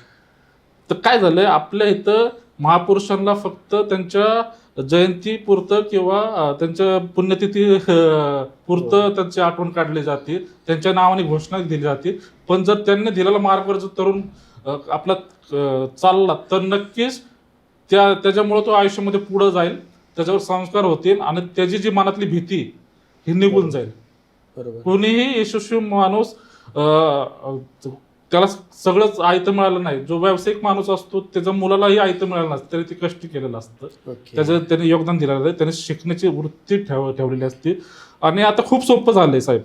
तर काय झालंय आपल्या इथं महापुरुषांना फक्त त्यांच्या जयंती पुरतं किंवा त्यांच्या पुण्यतिथी पुरतं त्यांची आठवण काढली जाते, त्यांच्या नावाने घोषणा दिली जाते. पण जर त्यांनी दिलेला मार्गावर जर तरुण आपला चालला तर नक्कीच त्याच्यामुळे तो आयुष्यामध्ये पुढे जाईल, त्याच्यावर संस्कार होतील आणि त्याची जी मनातली भीती ही निघून जाईल. कोणीही यशस्वी माणूस त्याला सगळंच आयतं मिळालं नाही. जो व्यावसायिक माणूस असतो त्याच्या मुलालाही आयतं मिळालं नसतं, त्याने ते कष्ट केलेलं असतं, त्याने योगदान दिलेलं आहे, त्याने शिकण्याची वृत्ती ठेवलेली असते. आणि आता खूप सोपं झालंय साहेब.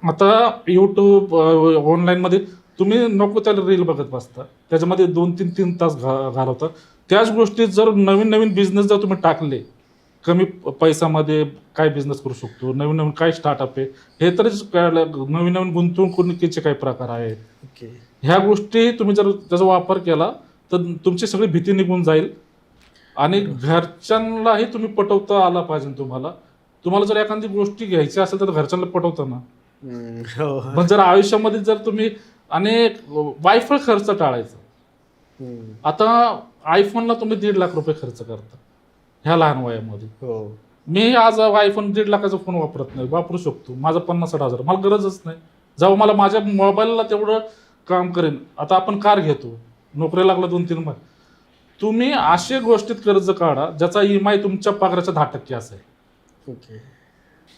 आता यूट्यूब ऑनलाईनमध्ये तुम्ही नको त्याला रील बघत बसता, त्याच्यामध्ये 2-3 तास घालवता. त्याच गोष्टी जर नवीन नवीन बिझनेस जर तुम्ही टाकले, कमी पैशामध्ये काय बिझनेस करू शकतो, नवीन नवीन काय स्टार्टअप आहे हे तरीच कळलं, नवीन नवीन गुंतवणुकीचे काही प्रकार आहेत, ह्या गोष्टी तुम्ही जर त्याचा वापर केला तर तुमची सगळी भीती निघून जाईल. आणि घरच्यांनाही तुम्ही पटवता आला पाहिजे. तुम्हाला जर एखादी गोष्टी घ्यायची असेल तर घरच्यांना पटवता ना. पण जर आयुष्यामध्ये जर तुम्ही आणि वायफळ खर्च टाळायचा. आता आयफोनला तुम्ही 1.5 लाख रुपये खर्च करता ह्या लहान वयामध्ये. मी आज आयफोन 1.5 लाखाचा फोन वापरत नाही, वापरू शकतो. माझा 50-60 हजार मला गरजच नाही. जेव्हा मला माझ्या मोबाईलला तेवढं काम करेन. आता आपण कार घेतो, नोकरी लागला 2-3 महिने, तुम्ही अशा गोष्टीत कर्ज काढा ज्याचा EMI तुमच्या पगाराच्या 10% असेल.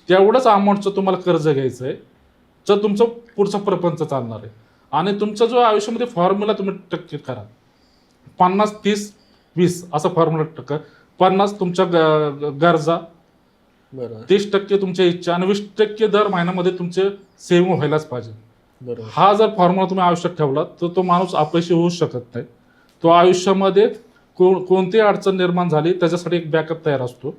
तेवढंच अमाऊंटचं तुम्हाला कर्ज घ्यायचं आहे जर तुमचं पुढचा प्रपंच चालणार आहे. आणि तुमचा जो आयुष्यामध्ये फॉर्म्युला तुम्ही टक्के करा, 50-30-20 असा फॉर्म्युला टक्का. 50 तुमच्या गरजा, 30% तुमच्या इच्छा आणि 20% दर महिन्यामध्ये तुमचे सेव्हिंग व्हायलाच पाहिजे. हा जर फॉर्म्युला तुम्ही आयुष्यात ठेवला तर तो माणूस अपयशी होऊ शकत नाही. तो आयुष्यामध्ये कोणती अडचण निर्माण झाली त्याच्यासाठी एक बॅकअप तयार असतो.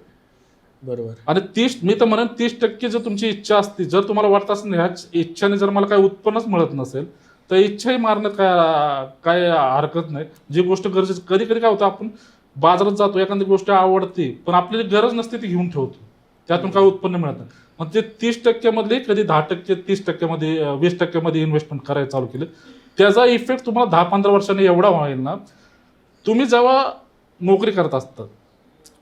आणि मी तर म्हणेन 30% जर तुमची इच्छा असते, जर तुम्हाला वाटत असेल ह्याच इच्छाने जर मला काही उत्पन्नच मिळत नसेल तर इच्छाही मारण्यात काय हरकत नाही. जी गोष्ट गरजेची, कधी कधी काय होतं आपण बाजारात जातो, एखादी गोष्ट आवडते पण आपल्याला गरज नसते ती घेऊन ठेवतो, त्यातून काय उत्पन्न मिळत नाही. मग ते 30% मधले कधी 10%, 30% मध्ये 20% मध्ये इन्व्हेस्टमेंट करायला चालू केलं, त्याचा इफेक्ट तुम्हाला 10-15 वर्षांनी एवढा होईल ना. तुम्ही जेव्हा नोकरी करत असतात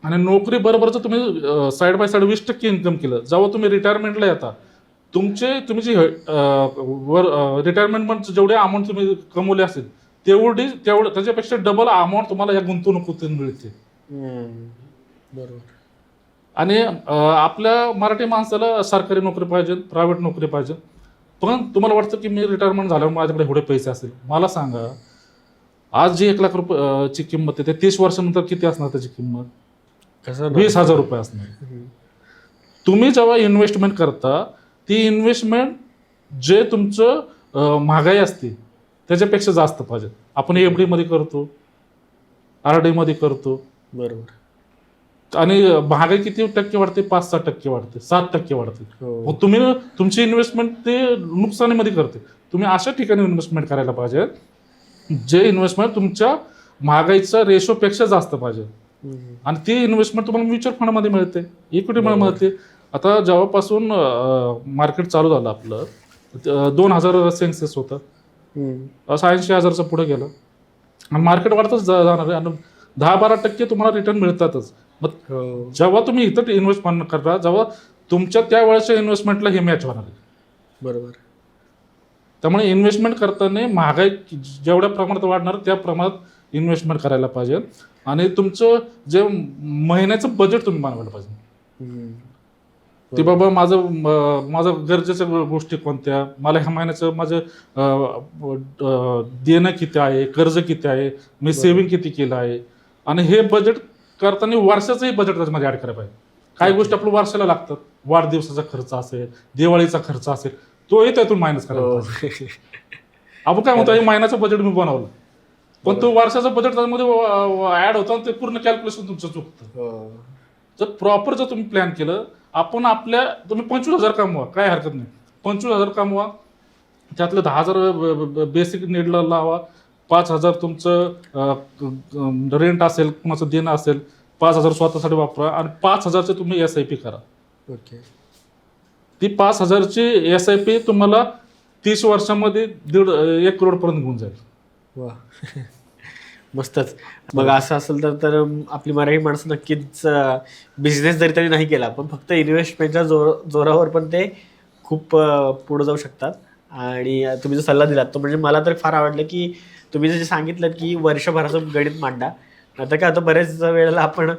आणि नोकरी बरोबर जर तुम्ही साईड बाय साईड 20% इन्कम केलं, जेव्हा तुम्ही रिटायरमेंटला येता तुम्ही जी रिटायरमेंट जेवढे अमाऊंट तुम्ही कमवले असेल तेवढं त्याच्यापेक्षा डबल अमाऊंट तुम्हाला या गुंतवणुकीतून मिळते. आणि आपल्या मराठी माणसाला सरकारी नोकरी पाहिजे, प्रायव्हेट नोकरी पाहिजे. पण तुम्हाला वाटतं की मी रिटायरमेंट झाल्यावर माझ्याकडे एवढे पैसे असेल. मला सांगा, आज जी 1 लाख रुपयाची किंमत आहे ते 30 वर्षानंतर किती असणार त्याची किंमत? 20,000 रुपये असणार. तुम्ही जेव्हा इन्व्हेस्टमेंट करता ती इन्व्हेस्टमेंट जे तुमचं महागाई असते त्याच्यापेक्षा जास्त पाहिजे. आपण FD मध्ये करतो, RD मध्ये करतो, आणि महागाई किती टक्के वाढते? 5-6% वाढते, 7% वाढते. मग तुम्ही तुमची इन्व्हेस्टमेंट ते नुकसानीमध्ये करते. तुम्ही अशा ठिकाणी इन्व्हेस्टमेंट करायला पाहिजे जे इन्व्हेस्टमेंट तुमच्या महागाईचा रेशोपेक्षा जास्त पाहिजे. आणि ती इन्व्हेस्टमेंट तुम्हाला म्युच्युअल फंडमध्ये मिळते, इक्विटीमध्ये मिळते. आता जेव्हापासून मार्केट चालू झालं आपलं 2000 सेन्सेस होतं, 80,000चं पुढे गेलं आणि मार्केट वाढतच जाणार आहे. आणि 10-12% तुम्हाला रिटर्न मिळतातच. मग जेव्हा तुम्ही इथं इन्व्हेस्टमेंट करता जेव्हा तुमच्या त्या वेळेच्या इन्व्हेस्टमेंटला हे मॅच होणार आहे. त्यामुळे इन्व्हेस्टमेंट करताना महागाई जेवढ्या प्रमाणात वाढणार त्या प्रमाणात इन्व्हेस्टमेंट करायला पाहिजे. आणि तुमचं जे महिन्याचं बजेट तुम्ही बनवायला पाहिजे. की बाबा माझं गरजेच्या गोष्टी कोणत्या, मला ह्या महिन्याचं माझं देणं किती आहे, कर्ज किती आहे, मी सेव्हिंग किती केलं आहे. आणि हे बजेट करताना वर्षाचंही बजेट त्याच्यामध्ये ऍड करायला पाहिजे. काही गोष्टी आपल्या वर्षाला लागतात, वाढदिवसाचा खर्च असेल, दिवाळीचा खर्च असेल, तोही त्यातून मायनस करायला पाहिजे. आपण काय म्हणतो, हे महिन्याचं बजेट मी बनवलं, पण तो वर्षाचं बजेट त्यामध्ये ऍड होतं आणि ते पूर्ण कॅल्क्युलेशन तुमचं चुकतं. जर प्रॉपर जर तुम्ही प्लॅन केलं, तुम्ही 25,000 कमवा, काय हरकत नाही, 25,000 कमवा, त्यातले 10,000 बेसिक नीडला लावा, 5,000 तुमचं रेंट असेल, कुणाचं देणं असेल, 5,000 स्वतःसाठी वापरा आणि 5,000चे तुम्ही SIP करा. ओके. ती 5,000ची SIP तुम्हाला 30 वर्षामध्ये 1 करोड पर्यंत घेऊन जाईल. वा. मस्तच. मग असं असेल तर आपली मराठी माणसं नक्कीच बिझनेस जरी त्यांनी नाही केला, पण फक्त इन्व्हेस्टमेंटच्या जोरावर पण ते खूप पुढे जाऊ शकतात. आणि तुम्ही जो सल्ला दिलात तो म्हणजे मला तर फार आवडलं, की तुम्ही जे सांगितलं की वर्षभराचं गणित मांडा. आता काय होतं, बरेच वेळेला आपण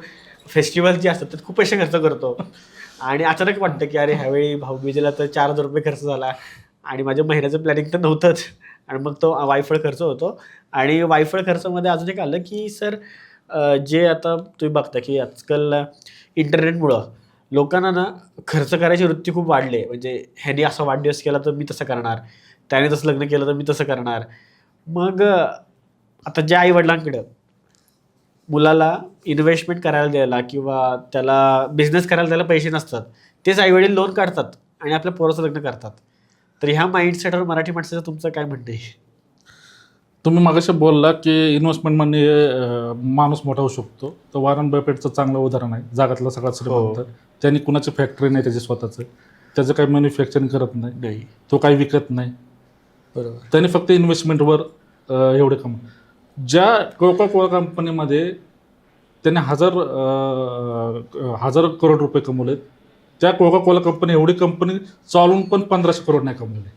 फेस्टिवल जे असतात त्यात खूप पैसे खर्च करतो आणि अचानक वाटतं की अरे ह्यावेळी भाऊबीजेला तर 4,000 रुपये खर्च झाला आणि माझ्या महिन्याचं प्लॅनिंग तर नव्हतंच, आणि मग तो वायफळ खर्च होतो. आणि वायफळ खर्चामध्ये अजून एक आलं की सर, जे आता तुम्ही बघता की आजकाल इंटरनेटमुळं लोकांना ना खर्च करायची वृत्ती खूप वाढली. म्हणजे ह्याने असा वाढदिवस केला तर मी तसं करणार, त्याने तसं लग्न केलं तर मी तसं करणार. मग आता ज्या आईवडिलांकडं मुलाला इन्व्हेस्टमेंट करायला द्यायला किंवा त्याला बिझनेस करायला द्यायला पैसे नसतात, तेच आईवडील लोन काढतात आणि आपल्या पोराचं लग्न करतात. तर ह्या माइंडसेटवर मराठी माणसाचं तुमचं काय म्हणणं आहे? तुम्ही मागाशी बोलला की इन्व्हेस्टमेंट म्हणजे माणूस मोठा होऊ शकतो. तर वॉरन बफेटचं चांगलं उदाहरण आहे, जगातला सगळ्यात श्रीमंत. त्यांनी कुणाची फॅक्टरी नाही त्याची स्वतःचं, त्याचं काही मॅन्युफॅक्चरिंग करत नाही, तो काही विकत नाही. बरोबर. त्यांनी फक्त इन्व्हेस्टमेंटवर एवढे ज्या कोका कोला कंपनीमध्ये त्यांनी हजार करोड रुपये कमवलेत, त्या कोका कोला कंपनी एवढी कंपनी चालून पण 1,500 करोड नाही कमवले.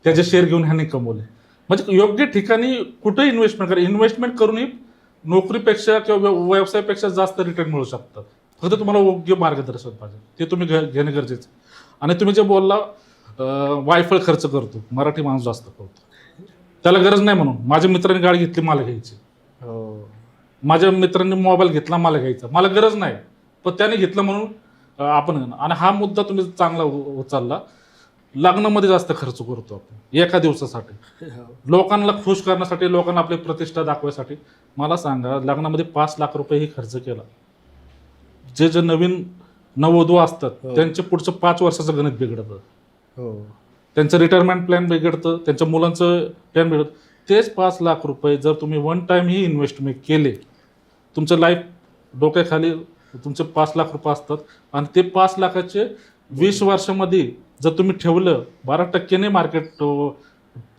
त्याचे शेअर घेऊन ह्यांनी कमवले. म्हणजे योग्य ठिकाणी कुठे इन्व्हेस्टमेंट करा, इन्व्हेस्टमेंट करूनही नोकरीपेक्षा किंवा व्यवसायापेक्षा जास्त रिटर्न मिळू शकतात. फक्त तुम्हाला योग्य मार्गदर्शन पाहिजे, ते तुम्ही घेणं गरजेचं. आणि तुम्ही जे बोलला वायफळ खर्च करतो मराठी माणूस जास्त करतो, त्याला गरज नाही. म्हणून माझ्या मित्रांनी गाडी घेतली, मला घ्यायची. माझ्या मित्रांनी मोबाईल घेतला, मला घ्यायचा. मला गरज नाही, पण त्याने घेतलं म्हणून आपण. आणि हा मुद्दा तुम्ही चांगला उचलला. लग्नामध्ये जास्त खर्च करतो आपण एका दिवसासाठी, लोकांना खुश करण्यासाठी, लोकांना आपली प्रतिष्ठा दाखवायसाठी. मला सांगा, लग्नामध्ये 5 लाख रुपये खर्च केला, जे नवीन नववधू असतात त्यांचे पुढचं 5 वर्षाचं गणित बिघडतं, त्यांचं रिटायरमेंट प्लॅन बिघडतं, त्यांच्या मुलांचं प्लॅन बिघडतं. तेच 5 लाख रुपये जर तुम्ही वन टाइम ही इन्व्हेस्टमेंट केले, तुमचं लाईफ डोक्याखाली तुमचे 5 लाख रुपये असतात. आणि ते 5 लाखाचे 20 वर्षामध्ये जर तुम्ही ठेवलं, 12% मार्केट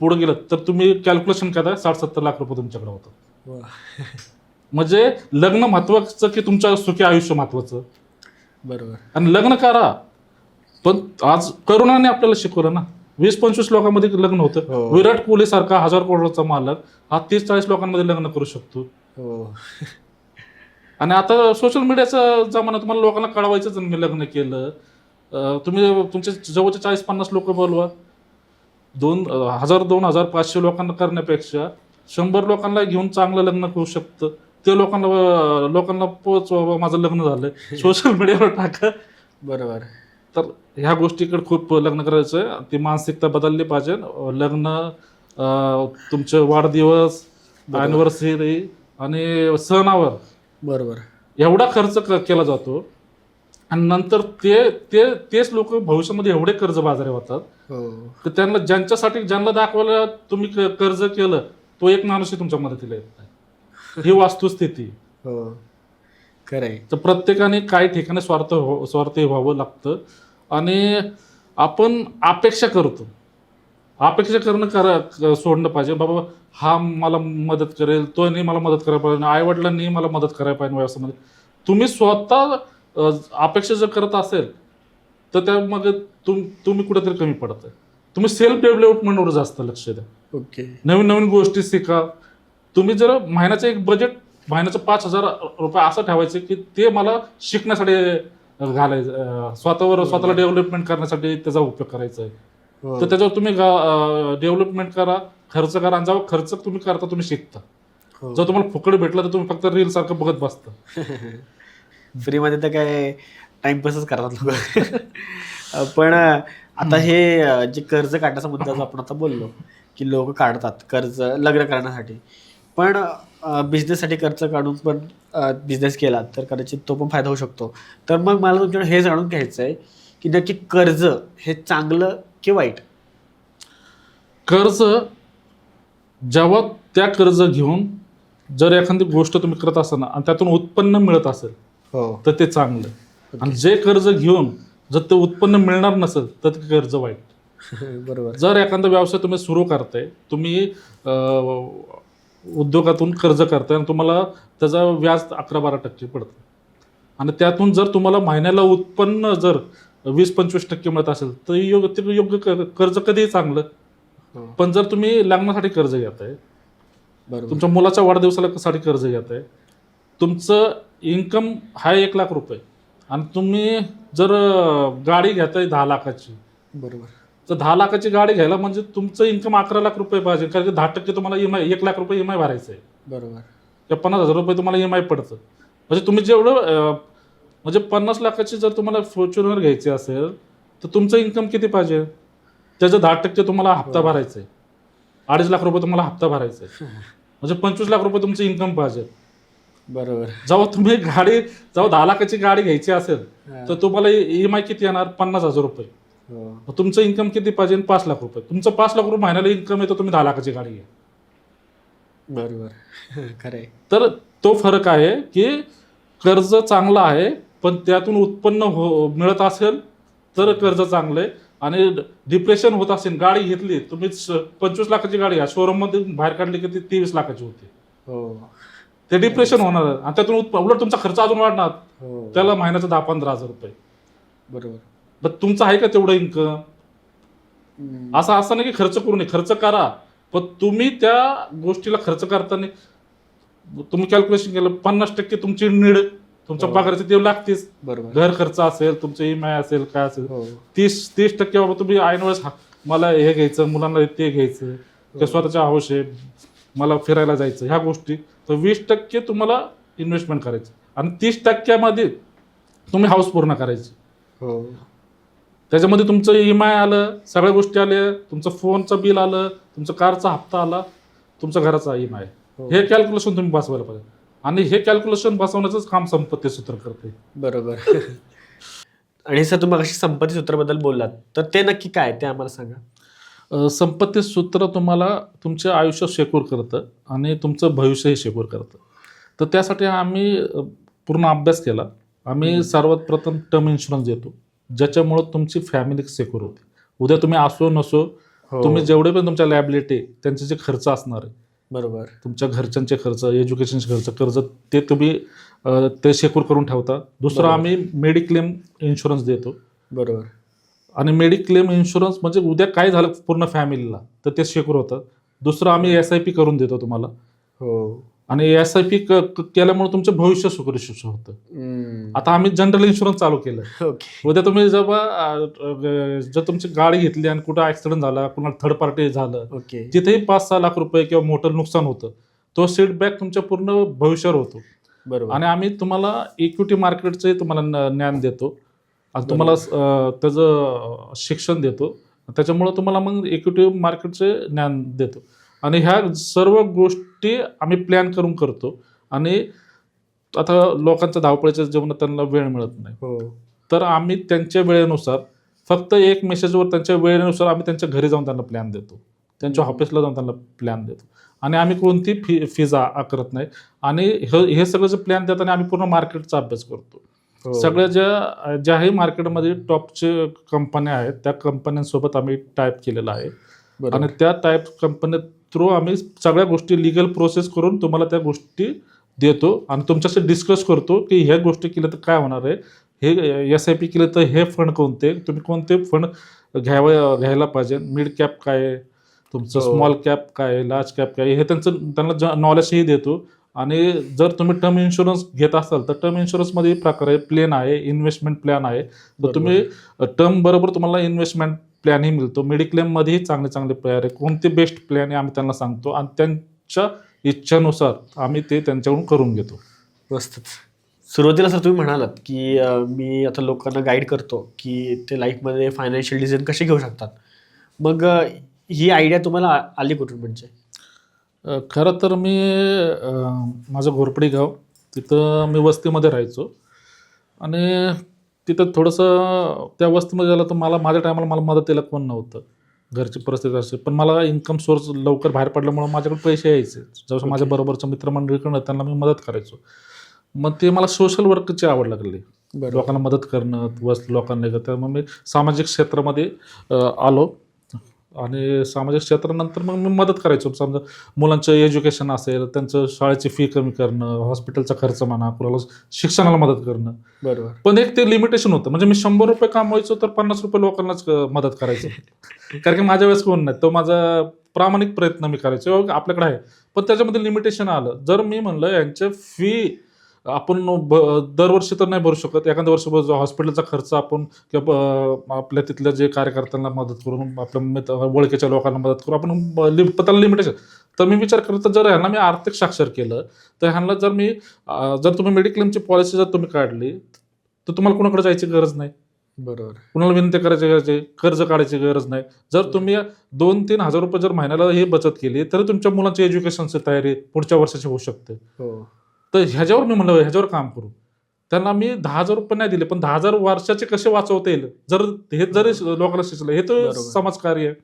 पुढे गेलं, तर तुम्ही कॅल्क्युलेशन करा, 60-70 लाख रुपये तुमच्याकडे होतात. म्हणजे लग्न महत्वाचं की तुमचं सुखी आयुष्य महत्वाचं? बरोबर. आणि लग्न करा, पण आज करोनाने आपल्याला शिकवलं ना, 20-25 लोकांमध्ये लग्न होतं. विराट कोहली सारखा 1,000 करोडचा मालक हा 30-40 लोकांमध्ये लग्न करू शकतो. आणि आता सोशल मीडियाचा जमाना, तुम्हाला लोकांना कळवायचंच मी लग्न केलं. तुम्ही तुमचे जवळचे 40-50 लोक बोलवा, 2,000, 2,500 लोकांना करण्यापेक्षा 100 लोकांना घेऊन चांगलं लग्न करू शकतं. ते लोकांना पोचवा, माझं लग्न झालंय, सोशल मीडियावर टाका. बरोबर. तर ह्या गोष्टीकडे खूप लग्न करायचं, ती मानसिकता बदलली पाहिजे. लग्न, तुमचे वाढदिवस, अॅनिव्हर्सरी आणि सणावर बरोबर एवढा खर्च केला जातो. आणि नंतर तेच लोक भविष्यामध्ये एवढे कर्ज बाजारी होतात की त्यांना ज्यांना दाखवायला तुम्ही कर्ज केलं, तो एक माणूसही तुमच्या मदतीला येत नाही. ही वास्तुस्थिती. खरंय. तर प्रत्येकाने काही ठिकाणी स्वार्थी व्हावं लागतं. आणि आपण अपेक्षा करतो, अपेक्षा करणं सोडणं पाहिजे. बाबा हा मला मदत करेल, तो नाही मला मदत करायला पाहिजे, आईवडिलांनी मला मदत करायला पाहिजे व्यवसायामध्ये. तुम्ही स्वतः अपेक्षा जर करत असेल तर त्या मग तुम्ही कुठेतरी कमी पडत आहे. तुम्ही सेल्फ डेव्हलपमेंटवर जास्त लक्ष द्या. नवीन नवीन गोष्टी शिका. तुम्ही जर महिन्याचं एक बजेट, महिन्याचं 5,000 रुपये असं ठेवायचं की ते मला शिकण्यासाठी घालायचं, स्वतःला डेव्हलपमेंट करण्यासाठी त्याचा उपयोग करायचा आहे. हो. तर त्याच्यावर तुम्ही डेव्हलपमेंट करा, खर्च करा, आणि जेव्हा खर्च तुम्ही करता तुम्ही शिकता. हो. जर तुम्हाला फुकट भेटला तर तुम्ही फक्त रील सारखं बघत बसता. फ्रीमध्ये तर काय टाइमपासच करतात लोक. पण आता हे जे कर्ज काढण्याचा मुद्दा जो आपण आता बोललो की लोक काढतात कर्ज लग्न करण्यासाठी, पण बिझनेससाठी कर्ज काढून पण बिझनेस केला तर कदाचित तो पण फायदा होऊ शकतो. तर मग मला तुमच्याकडे हे जाणून घ्यायचं आहे की नक्की कर्ज हे चांगलं की वाईट? कर्ज, जेव्हा त्या कर्ज घेऊन जर एखादी गोष्ट तुम्ही करत असाल ना आणि त्यातून उत्पन्न मिळत असेल हो. तर ते चांगलं. आणि जे कर्ज घेऊन जर ते उत्पन्न मिळणार नसेल तर ते कर्ज वाईट. बरोबर. जर एखादा व्यवसाय तुम्ही सुरू करताय, तुम्ही उद्योगातून कर्ज करताय आणि तुम्हाला त्याचं व्याज 11-12% पडतं, आणि त्यातून जर तुम्हाला महिन्याला उत्पन्न जर 20-25% मिळत असेल तर योग्य कर्ज कधीही चांगलं. हो. पण जर तुम्ही लग्नासाठी कर्ज घेताय, बरोबर. तुमच्या मुलाच्या वाढदिवसासाठी कर्ज घेताय, तुमचं इन्कम हा 1 लाख रुपये, आणि तुम्ही जर गाडी घेताय 10 लाखाची, बरोबर. तर 10 लाखाची गाडी घ्यायला म्हणजे तुमचं इन्कम 11 लाख रुपये पाहिजे, कारण की 10% तुम्हाला EMI 1 लाख रुपये EMI भरायचं आहे, बरोबर. किंवा 50,000 रुपये तुम्हाला EMI पडतं. म्हणजे तुम्ही जेवढं म्हणजे 50 लाखाची जर तुम्हाला फॉर्च्युनर घ्यायची असेल तर तुमचं इन्कम किती पाहिजे, त्याचं 10% तुम्हाला हप्ता भरायचा आहे, 2.5 लाख रुपये तुम्हाला हप्ता भरायचा आहे, म्हणजे 25 लाख रुपये तुमचं इन्कम पाहिजे. बरोबर. जेव्हा तुम्ही जेव्हा 10 लाखाची गाडी घ्यायची असेल तर तुम्हाला EMI किती येणार, 50,000 रुपये. हो. तुमचं इन्कम किती पाहिजे, 5 लाख रुपये. तुमचं 5 लाख रुपये महिन्याला इन्कम येतो, तुम्ही 10 लाखाची गाडी घ्या. बरोबर. खरंय. तर तो फरक आहे की कर्ज चांगलं आहे, पण त्यातून उत्पन्न मिळत असेल तर कर्ज चांगलं आहे. आणि डिप्रेशन होत असेल, गाडी घेतली तुम्ही 25 लाखाची गाडी घ्या, शोरूम मध्ये बाहेर काढली की ती 23 लाखाची होती, हो. ते डिप्रेशन होणार, आणि त्यातून उलट तुमचा खर्च अजून वाढणार, हो. त्याला महिन्याचा 10-15,000 रुपये. बरोबर. पण तुमचं आहे का तेवढं इन्कम? असं नाही की खर्च करू नये, खर्च करा, पण तुम्ही त्या गोष्टीला खर्च करताना तुम्ही कॅल्क्युलेशन केलं 50% तुमची नीड, तुमच्या पगाराची ते लागतेच. बरोबर. घर खर्च असेल, तुमचं EMI असेल, काय असेल, हो. 30% बाबा तुम्ही ऐन वेळेस मला हे घ्यायचं, मुलांना ते घ्यायचं, किंवा स्वतःच्या हौस आहे, मला फिरायला जायचं, ह्या गोष्टी, तर 20% तुम्हाला इन्व्हेस्टमेंट करायचं, आणि 30% तुम्ही हाऊस पूर्ण करायची. हो. त्याच्यामध्ये तुमचं EMI आलं, सगळ्या गोष्टी आल्या, तुमचं फोनचं बिल आलं, तुमचा कारचा हप्ता आला, तुमचा घराचा EMI, हे कॅल्क्युलेशन तुम्ही बसवायला पाहिजे. आणि हे कॅल्क्युलेशन बसवण्याचंच काम संपत्ती सूत्र करते. बरोबर. आणि सर तुम्ही अशी संपत्ती सूत्राबद्दल बोललात, तर ते नक्की काय ते आम्हाला सांगा. संपत्ती सूत्र तुम्हाला तुमच्या आयुष्य सेक्युअर करतं आणि तुमचं भविष्यही सेक्युअर करतं. तर त्यासाठी आम्ही पूर्ण अभ्यास केला. आम्ही सर्वात प्रथम टर्म इन्शुरन्स देतो, ज्याच्यामुळं तुमची फॅमिली सेक्युअर होते. उद्या तुम्ही असो नसो, तुम्ही जेवढे पण तुमच्या लायबिलिटी, त्यांचे जे खर्च असणार आहे, बरोबर, तुमच्या घरच्यांचे खर्च, एज्युकेशनचे खर्च, कर्ज, ते तुम्ही ते सेक्युअर करून ठेवता. दुसरं आम्ही मेडिक्लेम इन्शुरन्स देतो. बरोबर. आणि मेडिक्लेम इन्शुरन्स म्हणजे उद्या काय झालं पूर्ण फॅमिलीला तर ते सेक्युअर होतं. दुसरं आम्ही SIP करून देतो तुम्हाला. हो. आणि SIP केल्यामुळे तुमचं भविष्य सुरक्षित होतं. आता आम्ही जनरल इन्शुरन्स चालू केलं. ओके. उद्या तुम्ही जेव्हा जर तुमची गाडी घेतली आणि कुठं ऍक्सिडेंट झाला, कुणाला थर्ड पार्टी झालं, ओके. तिथेही 5-6 लाख रुपये किंवा मोठं नुकसान होतं, तो सेटबॅक तुमच्या पूर्ण भविष्यावर होतो. बरोबर. आणि आम्ही तुम्हाला इक्विटी मार्केटचे तुम्हाला ज्ञान देतो आणि तुम्हाला त्याचं शिक्षण देतो. त्याच्यामुळं तुम्हाला मग इक्विटी मार्केटचे ज्ञान देतो. आणि ह्या सर्व गोष्टी आम्ही प्लॅन करून करतो. आणि आता लोकांच्या धावपळीच्या जीवनात त्यांना वेळ मिळत नाही, हो. तर आम्ही त्यांच्या वेळेनुसार फक्त एक मेसेजवर त्यांच्या वेळेनुसार आम्ही त्यांच्या घरी जाऊन त्यांना प्लॅन देतो, त्यांच्या ऑफिसला जाऊन त्यांना प्लॅन देतो. आणि आम्ही कोणती फीज आकारत नाही. आणि हे सगळं जे प्लॅन देताना आम्ही पूर्ण मार्केटचा अभ्यास करतो. सगळ्या ज्याही मार्केटमध्ये टॉपचे कंपन्या आहेत त्या कंपन्यांसोबत आम्ही टाईप केलेला आहे. आणि त्या टाईप कंपनी थ्रू आम्ही सगळ्या गोष्टी लिगल प्रोसेस करून तुम्हाला त्या गोष्टी देतो आणि तुमच्याशी डिस्कस करतो की ह्या गोष्टी केल्या तर काय होणार आहे, हे SIP केलं तर हे फंड कोणते, तुम्ही कोणते फंड घ्यायला पाहिजे, मिड कॅप काय आहे तुमचं, स्मॉल कॅप काय आहे, लार्ज कॅप काय आहे, हे त्यांना नॉलेजही देतो. आणि जर तुम्ही टर्म इन्शुरन्स घेत असाल तर टर्म इन्शुरन्समध्ये प्रकार आहे, प्लेन आहे, इन्व्हेस्टमेंट प्लॅन आहे. तर तुम्ही टर्म बरोबर तुम्हाला इन्व्हेस्टमेंट प्लॅनही मिळतो. मेडिक्लेममध्येही चांगले चांगले प्लॅन आहे. कोणते बेस्ट प्लॅन आहे आम्ही त्यांना सांगतो आणि त्यांच्या इच्छेनुसार आम्ही ते त्यांच्याकडून करून घेतो. मस्तच. सुरुवातीला सर तुम्ही म्हणालात की मी आता लोकांना गाईड करतो की ते लाईफमध्ये फायनान्शियल डिसिजन कसे घेऊ शकतात. मग ही आयडिया तुम्हाला आली कुठून म्हणजे? खरं तर मी माझं घोरपडी गाव, तिथं मी वस्तीमध्ये राहायचो आणि तिथं थोडंसं त्या वस्तीमध्ये झालं तर माझ्या टायमाला मला मदतीला कोण नव्हतं. घरची परिस्थिती असे, पण मला इन्कम सोर्स लवकर बाहेर पडल्यामुळं माझ्याकडे पैसे यायचे. जसं माझ्या बरोबरच्या मित्रमंडळीकडनं त्यांना मी मदत करायचो. मग ते मला सोशल वर्कची आवड लागली. लोकांना मदत करणं, लोकांना त्यामुळे मी सामाजिक क्षेत्रामध्ये आलो आणि सामाजिक क्षेत्रानंतर मग मी मदत करायचो. समजा मुलांचं एज्युकेशन असेल, त्यांचं शाळेची फी कमी करणं, हॉस्पिटलचा खर्च म्हणा, कुणाला शिक्षणाला मदत करणं. बरोबर. पण एक ते लिमिटेशन होतं. म्हणजे मी ₹100 कमवायचो तर ₹50 लोकांनाच मदत करायचो. कारण की माझ्या वेळेस कोण नाही. तो माझा प्रामाणिक प्रयत्न मी करायचो. आपल्याकडे आहे. पण त्याच्यामध्ये लिमिटेशन आलं. जर मी म्हणलं यांच्या फी आपण दरवर्षी तर नाही भरू शकत. एखाद्या वर्षी हॉस्पिटलचा खर्च आपण किंवा आपल्या तिथल्या जे कार्यकर्त्यांना मदत करून, आपल्या ओळखीच्या लोकांना मदत करून आपण त्याला लिमिटेशन. तर मी विचार करतो जर ह्यांना मी आर्थिक साक्षर केलं तर ह्यांना जर तुम्ही मेडिक्लेमची पॉलिसी जर तुम्ही काढली तर तुम्हाला कोणाकडे जायची गरज नाही. बरोबर. कुणाला विनंती करायची गरज आहे, कर्ज काढायची गरज नाही. जर तुम्ही ₹2,000-3,000 जर महिन्याला ही बचत केली तरी तुमच्या मुलांची एज्युकेशनची तयारी पुढच्या वर्षाची होऊ शकते. हो. तर ह्याच्यावर मी म्हणलं ह्याच्यावर काम करू. त्यांना मी ₹10,000 नाही दिले, पण 10,000 वर्षाचे कसे वाचवता येईल जर हे जरी लोकांना शिकलं, हे तर बरोबर. समाजकार्य आहे.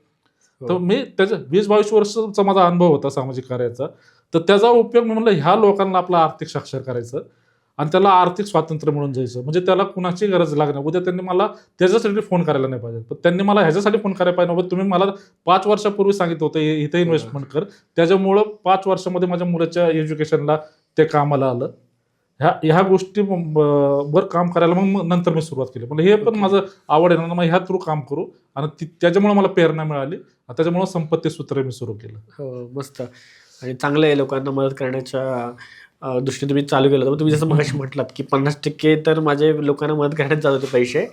हो. तर मी त्याचा 20-22 वर्षाचा माझा अनुभव होता सामाजिक कार्याचा. तर त्याचा उपयोग मी म्हणलं ह्या लोकांना आपलं आर्थिक साक्षर करायचं आणि त्याला आर्थिक स्वातंत्र्य मिळून जायचं. म्हणजे त्याला कुणाची गरज लागणार. उद्या त्यांनी मला त्याच्यासाठी फोन करायला नाही पाहिजे. पण त्यांनी मला ह्याच्यासाठी फोन करायला पाहिजे नव्हतं. तुम्ही मला 5 वर्षापूर्वी सांगितलं होतं इथे इन्व्हेस्टमेंट कर. त्याच्यामुळं 5 वर्षामध्ये माझ्या मुलाच्या एज्युकेशनला ते कामाला आलं. ह्या गोष्टी वर काम करायला मग नंतर मी सुरुवात केली. म्हणजे हे पण माझं आवड आहे ना, मग ह्या थ्रू काम करू आणि त्याच्यामुळे मला प्रेरणा मिळाली. त्याच्यामुळे संपत्ती सूत्र मी सुरू केलं. हो, मस्त. आणि चांगलं आहे लोकांना मदत करण्याच्या दृष्टीने तुम्ही चालू केलं. तर तुम्ही जसं मगाशी म्हटलात की 50% तर माझे लोकांना मदत करण्यात जात होते पैसे.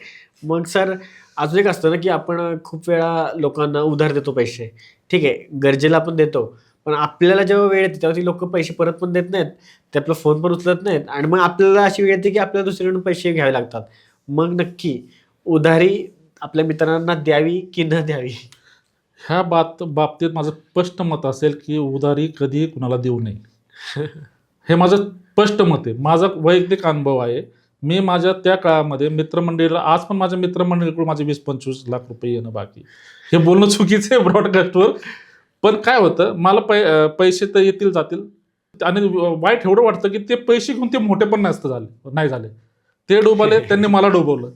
मग सर अजून एक असतं ना की आपण खूप वेळा लोकांना उधार देतो पैसे. ठीक आहे, गरजेला आपण देतो. पण आपल्याला जेव्हा वेळ येते तेव्हा ती लोकं पैसे परत पण देत नाहीत. ते आपला फोन पण उचलत नाहीत आणि मग आपल्याला अशी वेळ येते की आपल्याला दुसरीकडून पैसे घ्यावे लागतात. मग नक्की उधारी आपल्या मित्रांना द्यावी की न द्यावी? ह्या बाबतीत माझं स्पष्ट मत असेल की उधारी कधीही कुणाला देऊ नये. हे माझं स्पष्ट मत आहे. माझा वैयक्तिक अनुभव आहे. मी माझ्या त्या काळामध्ये मित्रमंडळीला, आज पण माझ्या मित्रमंडळीकडून माझे 20-25 लाख रुपये येणं बाकी. हे बोलणं चुकीचं आहे ब्रॉडकास्टवर. पण काय होतं, मला पैसे तर येतील जातील आणि वाईट एवढं वाटतं की ते पैसे घेऊन ते मोठे पण नाही झाले. ते डुबाले, त्यांनी मला डुबवलं.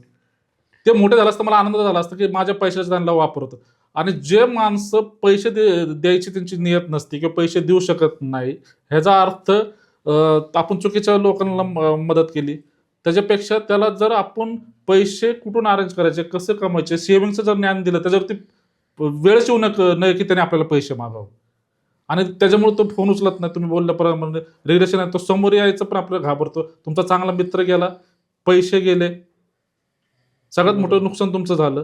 ते मोठे झालं असतं मला आनंद झाला असता की माझ्या पैशाचा त्यांना वापर होतो. आणि जे माणसं पैसे द्यायची त्यांची नियत नसते किंवा पैसे देऊ शकत नाही, ह्याचा अर्थ आपण चुकीच्या लोकांना मदत केली. त्याच्यापेक्षा त्याला जर आपण पैसे कुठून अरेंज करायचे, कसं कमवायचे, सेव्हिंगचं जर ज्ञान दिलं, त्याच्यावरती वेळच येऊ नये की त्याने आपल्याला पैसे मागावं. आणि त्याच्यामुळे तो फोन उचलत नाही. तुम्ही बोलल्याप्रमाणे रिलेशन आहे, तो समोर यायचं पण आपल्याला घाबरतो. तुमचा चांगला मित्र गेला, पैसे गेले, सगळ्यात मोठं नुकसान तुमचं झालं.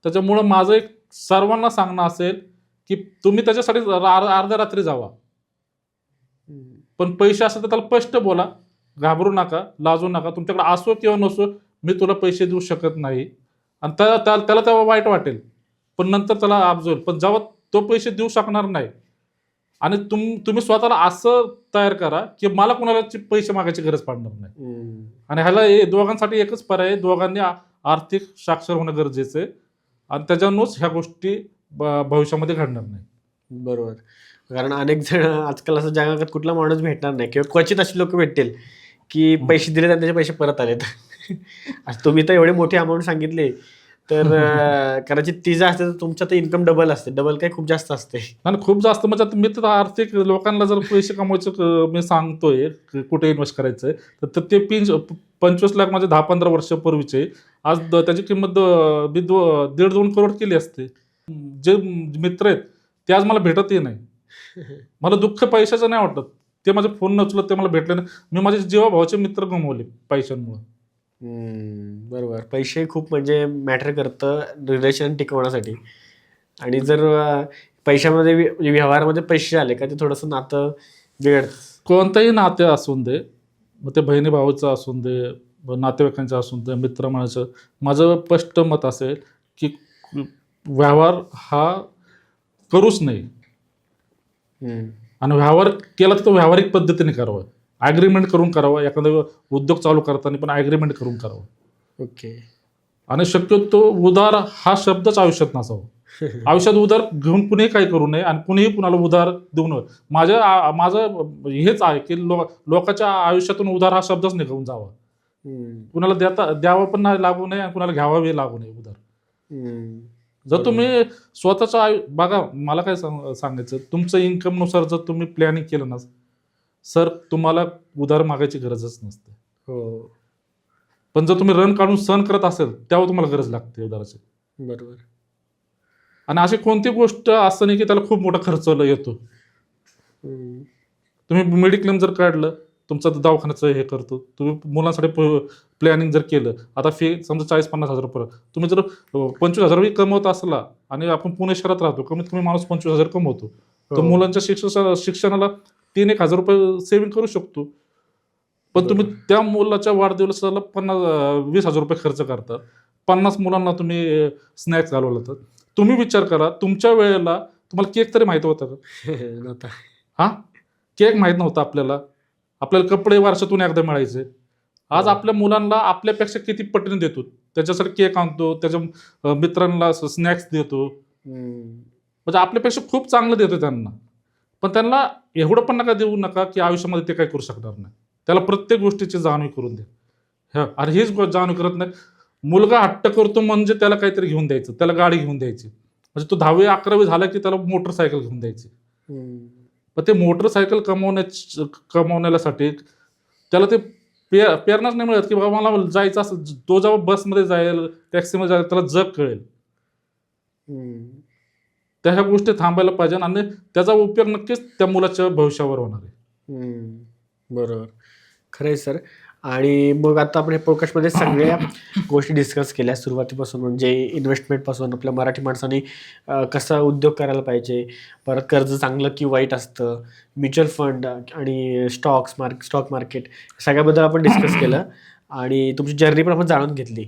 त्याच्यामुळं माझं एक सर्वांना सांगणं असेल की तुम्ही त्याच्यासाठी अर्ध्या रात्री जावा, पण पैसे असेल तर त्याला स्पष्ट बोला. घाबरू नका, लाजू नका. तुमच्याकडे असो किंवा नसो, मी तुला पैसे देऊ शकत नाही. आणि त्याला तेव्हा वाईट वाटेल, पण नंतर त्याला अब्जॉर्व. पण जेव्हा तो पैसे देऊ शकणार नाही आणि तुम्ही स्वतःला असं तयार करा की मला कुणाला पैसे मागायची गरज पडणार नाही. आणि ह्याला दोघांसाठी एकच पर्याय आहे, दोघांनी आर्थिक साक्षर होणं गरजेचं आहे आणि त्याच्यानुसार ह्या गोष्टी भविष्यामध्ये घडणार नाही. बरोबर. कारण अनेक जण आजकाल असं जगात कुठला माणूस भेटणार नाही किंवा क्वचित अशी लोक भेटतील की पैसे दिले आणि त्याचे पैसे परत आलेत. तुम्ही तर एवढे मोठे अमाऊंट सांगितले तर कदाचित तिचं असते तर तुमचं तर इन्कम डबल असते. डबल काय खूप जास्त असते. आणि खूप जास्त म्हणजे आता मी तर आर्थिक लोकांना जर पैसे कमवायचं मी सांगतोय कुठे इन्व्हेस्ट करायचं तर ते 25 लाख माझे 10-15 वर्षापूर्वीचे, आज त्याची किंमत 1.5-2 करोड केली असते. जे मित्र आहेत ते आज मला भेटतही नाही. मला दुःख पैशाचं नाही वाटत, ते माझे फोन नचलत, ते मला भेटले नाही. मी माझे जीवाभावाचे मित्र गमावले पैशांमुळे. बरोबर. पैसे खूप म्हणजे मॅटर करतं रिलेशन टिकवण्यासाठी. आणि जर पैशामध्ये व्यवहारामध्ये पैसे आले का ते थोडंसं नातं बिघडतं. कोणतंही नाते असून दे, मग ते बहिणी भावाचं असून दे, नातेवाईकांचं असून दे, मित्रमंडळाचं, माझं स्पष्ट मत असेल की व्यवहार हा करूच नाही. आणि व्यवहार केला तर तो व्यावहारिक पद्धतीने करावा, ॲग्रीमेंट करून करावा. एखादा उद्योग चालू करताना पण ॲग्रीमेंट करून करावं. ओके. आणि शक्यतो उधार हा शब्दच आयुष्यात नसावा. आयुष्यात उधार घेऊन कुणीही काही करू नये आणि कुणीही कुणाला उधार देऊ नये. माझं हेच आहे की लोकांच्या आयुष्यातून उधार हा शब्दच निघून जावा. कुणाला द्यावं पण नाही लागू नये आणि कुणाला घ्यावाही लागू नये उधार. जर तुम्ही स्वतःचं बघा, मला काय सांगायचं, तुमचं इन्कमनुसार जर तुम्ही प्लॅनिंग केलं ना सर, तुम्हाला उधार मागायची गरजच नसते. हो, पण जर तुम्ही रन काढून सण करत असेल तेव्हा तुम्हाला गरज लागते उधाराची. बरोबर. आणि अशी कोणती गोष्ट असं नाही की त्याला खूप मोठा खर्च येतो. तुम्ही मेडिक्लेम जर काढलं, तुमचं दवाखान्याचं हे करतो, तुम्ही मुलांसाठी प्लॅनिंग जर केलं, आता फी समजा 40-50 हजार रुपये, तुम्ही जर 25,000 कमवत असला आणि आपण पुणे शहरात राहतो, कमीत कमी माणूस 25,000 कमवतो, तर मुलांच्या शिक्षणाला 3-1 हजार रुपये सेव्हिंग करू शकतो. पण तुम्ही त्या मुलाच्या वाढदिवसाला 20,000 रुपये खर्च करतात. 50 मुलांना तुम्ही स्नॅक्स घालवलं, तर तुम्ही विचार करा, तुमच्या वेळेला तुम्हाला केक तरी माहिती होता का? नव्हता. हा, केक माहीत नव्हता आपल्याला. आपल्याला कपडे वर्षातून एकदा मिळायचे. आज आपल्या मुलांना आपल्यापेक्षा किती पटीने देतो. त्याच्यासाठी केक आणतो, त्याच्या मित्रांना स्नॅक्स देतो, म्हणजे आपल्यापेक्षा खूप चांगलं देतो त्यांना. पण त्यांना एवढं पण नका देऊ नका की आयुष्यामध्ये ते काही करू शकणार नाही. त्याला प्रत्येक गोष्टीची जाणीव करून द्या. आणि हेच जाणीव करत नाही. मुलगा हट्ट करतो म्हणजे त्याला काहीतरी घेऊन द्यायचं, त्याला गाडी घेऊन द्यायची. म्हणजे तो 10वी-11वी झाला की त्याला मोटरसायकल घेऊन द्यायची. पण ते मोटरसायकल कमवण्यासाठी त्याला ते प्रेरणाच नाही मिळत की बाबा मला जायचं असं. तो जेव्हा बसमध्ये जाईल, टॅक्सीमध्ये जाईल, त्याला जग कळेल. त्या ह्या गोष्टी थांबायला पाहिजे आणि त्याचा उपयोग नक्कीच त्या मुलाच्या भविष्यावर होणार आहे. बरोबर. खरं आहे सर. आणि मग आता आपण हे पॉडकास्टमध्ये सगळ्या गोष्टी डिस्कस केल्या सुरुवातीपासून, म्हणजे इन्व्हेस्टमेंटपासून आपल्या मराठी माणसांनी कसा उद्योग करायला पाहिजे, परत कर्ज चांगलं की वाईट असतं, म्युच्युअल फंड आणि स्टॉक मार्केट सगळ्याबद्दल आपण डिस्कस केलं आणि तुमची जर्नी पण आपण जाणून घेतली.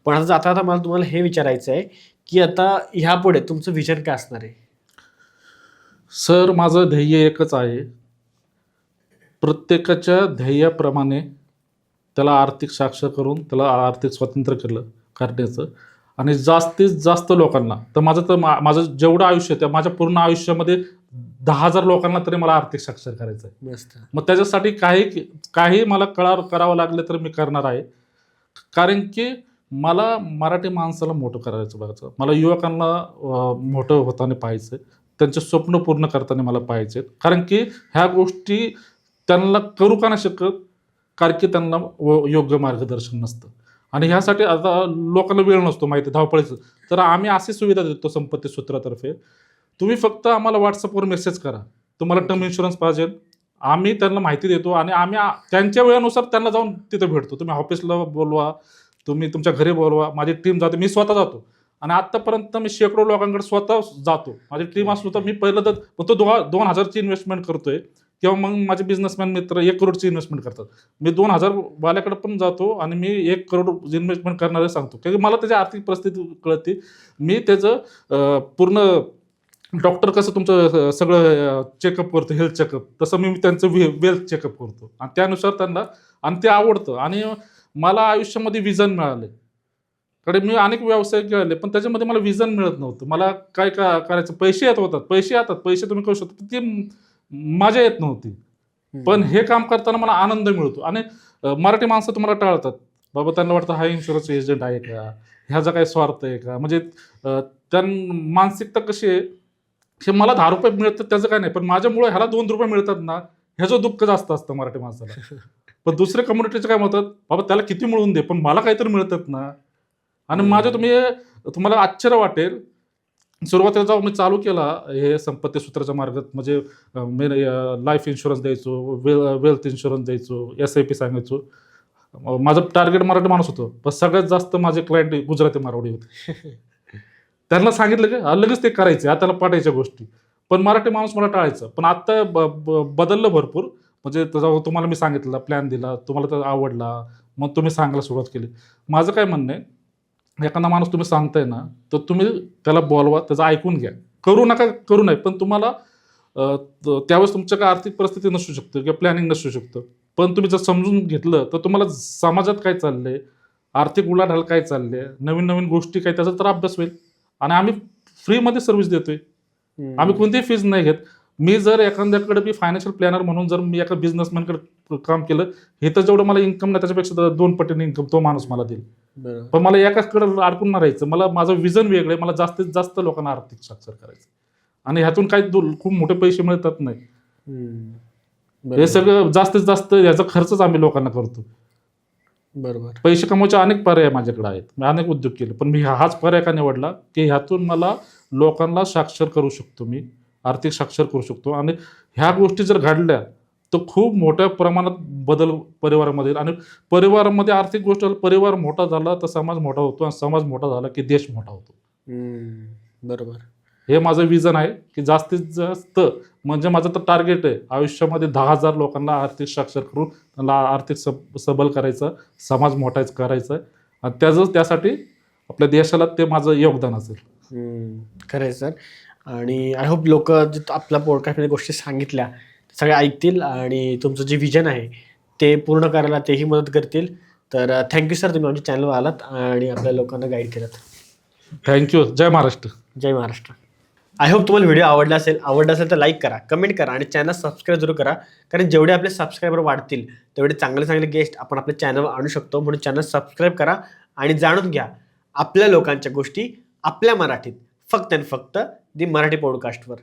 पण आता मला तुम्हाला हे विचारायचं आहे की आता ह्यापुढे तुमचं विजन काय असणार आहे? सर, माझं ध्येय एकच आहे, प्रत्येकाच्या ध्येयाप्रमाणे त्याला आर्थिक साक्षर करून त्याला आर्थिक स्वातंत्र्य करण्याचं आणि जास्तीत जास्त लोकांना, तर माझं जेवढं आयुष्य त्या माझ्या पूर्ण आयुष्यामध्ये 10,000 लोकांना तरी मला आर्थिक साक्षर करायचं आहे. मस्त. मग त्याच्यासाठी काही मला करावं लागलं तर मी करणार आहे. कारण की मला मराठी माणसाला मोठं करायचं बघायचं, मला युवकांना मोठं होताना पाहायचं, त्यांचे स्वप्न पूर्ण करताना मला पाहायचे. कारण की ह्या गोष्टी त्यांना करू का नाही शकत, कारण की त्यांना योग्य मार्गदर्शन नसतं. आणि ह्यासाठी आता लोकांना वेळ नसतो, माहिती धावपळीचं. तर आम्ही अशी सुविधा देतो संपत्ती सूत्रातर्फे, तुम्ही फक्त आम्हाला व्हॉट्सअपवर मेसेज करा, तुम्हाला टर्म इन्शुरन्स पाहिजे, आम्ही त्यांना माहिती देतो आणि आम्ही त्यांच्या वेळेनुसार त्यांना जाऊन तिथे भेटतो. तुम्ही ऑफिसला बोलवा, तुम्ही तुमच्या घरी बोलवा, माझी टीम जाते, मी स्वतः जातो. आणि आत्तापर्यंत मी शेकडो लोकांकडे स्वतः जातो. माझी टीम असलो तर मी पहिलं तर फक्त 2,000ची इन्व्हेस्टमेंट करतोय, किंवा मग माझे बिझनेसमॅन मित्र 1 करोडची इन्व्हेस्टमेंट करतात. मी 2,000 वाल्याकडे पण जातो आणि मी 1 करोड इन्व्हेस्टमेंट करणारे सांगतो, कारण मला त्याची आर्थिक परिस्थिती कळते. मी त्याचं पूर्ण डॉक्टर कसं तुमचं सगळं चेकअप करतो, हेल्थ चेकअप, तसं मी त्यांचं वेल्थ चेकअप करतो आणि त्यानुसार त्यांना, आणि ते आवडतं. आणि मला आयुष्यामध्ये विजन मिळाले, कारण मी अनेक व्यवसाय केले पण त्याच्यामध्ये मला विजन मिळत नव्हतं. मला काय करायचं, पैसे येतात, पैसे तुम्ही करू शकता, ती मजा येत नव्हती. पण हे काम करताना मला आनंद मिळतो. आणि मराठी माणसं तुम्हाला टाळतात, बाबा त्यांना वाटतं हा इन्शुरन्स एजंट आहे का, ह्याचा काय स्वार्थ आहे का, म्हणजे त्या मानसिकता कशी आहे, हे मला 10 रुपये मिळतात त्याचं काय नाही, पण माझ्यामुळे ह्याला 2 रुपये मिळतात ना, ह्याचं दुःख जास्त असतं मराठी माणसाला. पण दुसऱ्या कम्युनिटीचे काय म्हणतात, बाबा त्याला किती मिळवून दे पण मला काहीतरी मिळतात ना. आणि तुम्हाला आश्चर्य वाटेल, सुरुवातीला जेव्हा मी चालू केला हे संपत्ती सूत्राच्या मार्गात, म्हणजे मी लाईफ इन्शुरन्स द्यायचो, वेल्थ इन्शुरन्स द्यायचो, SIP सांगायचो. माझं टार्गेट मराठी माणूस होतं, पण सगळ्यात जास्त माझे क्लायंट गुजराती मारवाडी होते. त्यांना सांगितलं की लगेच ते करायचे, आता त्याला पटायच्या गोष्टी, पण मराठी माणूस मला टाळायचा. पण आता बदललं भरपूर. म्हणजे जेव्हा तुम्हाला मी सांगितलं, प्लॅन दिला, तुम्हाला तर आवडला, मग तुम्ही सांगायला सुरुवात केली. माझं काय म्हणणं आहे, एखादा माणूस तुम्ही सांगताय ना, तर तुम्ही त्याला बोलवा, त्याचं ऐकून घ्या. करू नका करू नये, पण तुम्हाला त्यावेळेस तुमच्या आर्थिक परिस्थिती नसू शकतं किंवा प्लॅनिंग नसू शकतं. पण तुम्ही जर समजून घेतलं तर तुम्हाला समाजात काय चाललंय, आर्थिक उलाढाल काय चालले, नवीन नवीन गोष्टी काय, त्याचा तर अभ्यास होईल. आणि आम्ही फ्रीमध्ये सर्व्हिस देतोय, आम्ही कोणतीही फीज नाही घेत. मी जर एखाद्याकडे मी फायनान्शियल प्लॅनर म्हणून जर मी एका बिझनेसमॅनकडे काम केलं, हे तर जेवढं मला इन्कम नाही त्याच्यापेक्षा 2 पटीने इन्कम तो माणूस मला देईल. बरोबर. पण मला एकाचकडे अडकून नाही राहायचं. मला माझं विजन वेगळं आहे. मला जास्तीत जास्त लोकांना आर्थिक साक्षर करायचं, आणि ह्यातून काही खूप मोठे पैसे मिळतात नाही. हे सगळं जास्तीत जास्त याचा खर्चच आम्ही लोकांना करतो. बरोबर. पैसे कमवायचे अनेक पर्याय माझ्याकडे आहेत, मी अनेक उद्योग केले, पण मी हाच पर्याय का निवडला की ह्यातून मला लोकांना साक्षर करू शकतो, मी आर्थिक साक्षर करू शकतो. आणि ह्या गोष्टी जर घडल्या तर खूप मोठ्या प्रमाणात बदल परिवारामध्ये. आणि परिवारामध्ये आर्थिक गोष्ट, परिवार मोठा झाला तर समाज मोठा होतो, आणि समाज मोठा झाला की देश मोठा होतो. बरोबर. हे माझं विजन आहे की जास्तीत जास्त, म्हणजे माझं तर टार्गेट आहे आयुष्यामध्ये 10,000 लोकांना आर्थिक साक्षर करून त्यांना आर्थिक सबल करायचं, समाज मोठा करायचा आहे. आणि त्यासाठी आपल्या देशाला ते माझं योगदान असेल. खरं आहे सर. आणि आय होप लोक जे आपल्या पॉडकास्टमध्ये गोष्टी सांगितल्या सगळ्या ऐकतील, आणि तुमचं जे विजन आहे ते पूर्ण करायला तेही मदत करतील. तर थँक्यू सर, तुम्ही आमच्या चॅनलवर आलात आणि आपल्या लोकांना गाईड केलं. थँक्यू. जय महाराष्ट्र. जय महाराष्ट्र. आय होप तुम्हाला व्हिडिओ आवडला असेल तर लाईक करा, कमेंट करा, आणि चॅनल सबस्क्राईब जरूर करा. कारण जेवढे आपले सबस्क्रायबर वाढतील तेवढे चांगले चांगले गेस्ट आपण आपल्या चॅनलवर आणू शकतो. म्हणून चॅनल सबस्क्राईब करा आणि जाणून घ्या आपल्या लोकांच्या गोष्टी आपल्या मराठीत, फक्त आणि फक्त दी मराठी पॉडकास्टवर.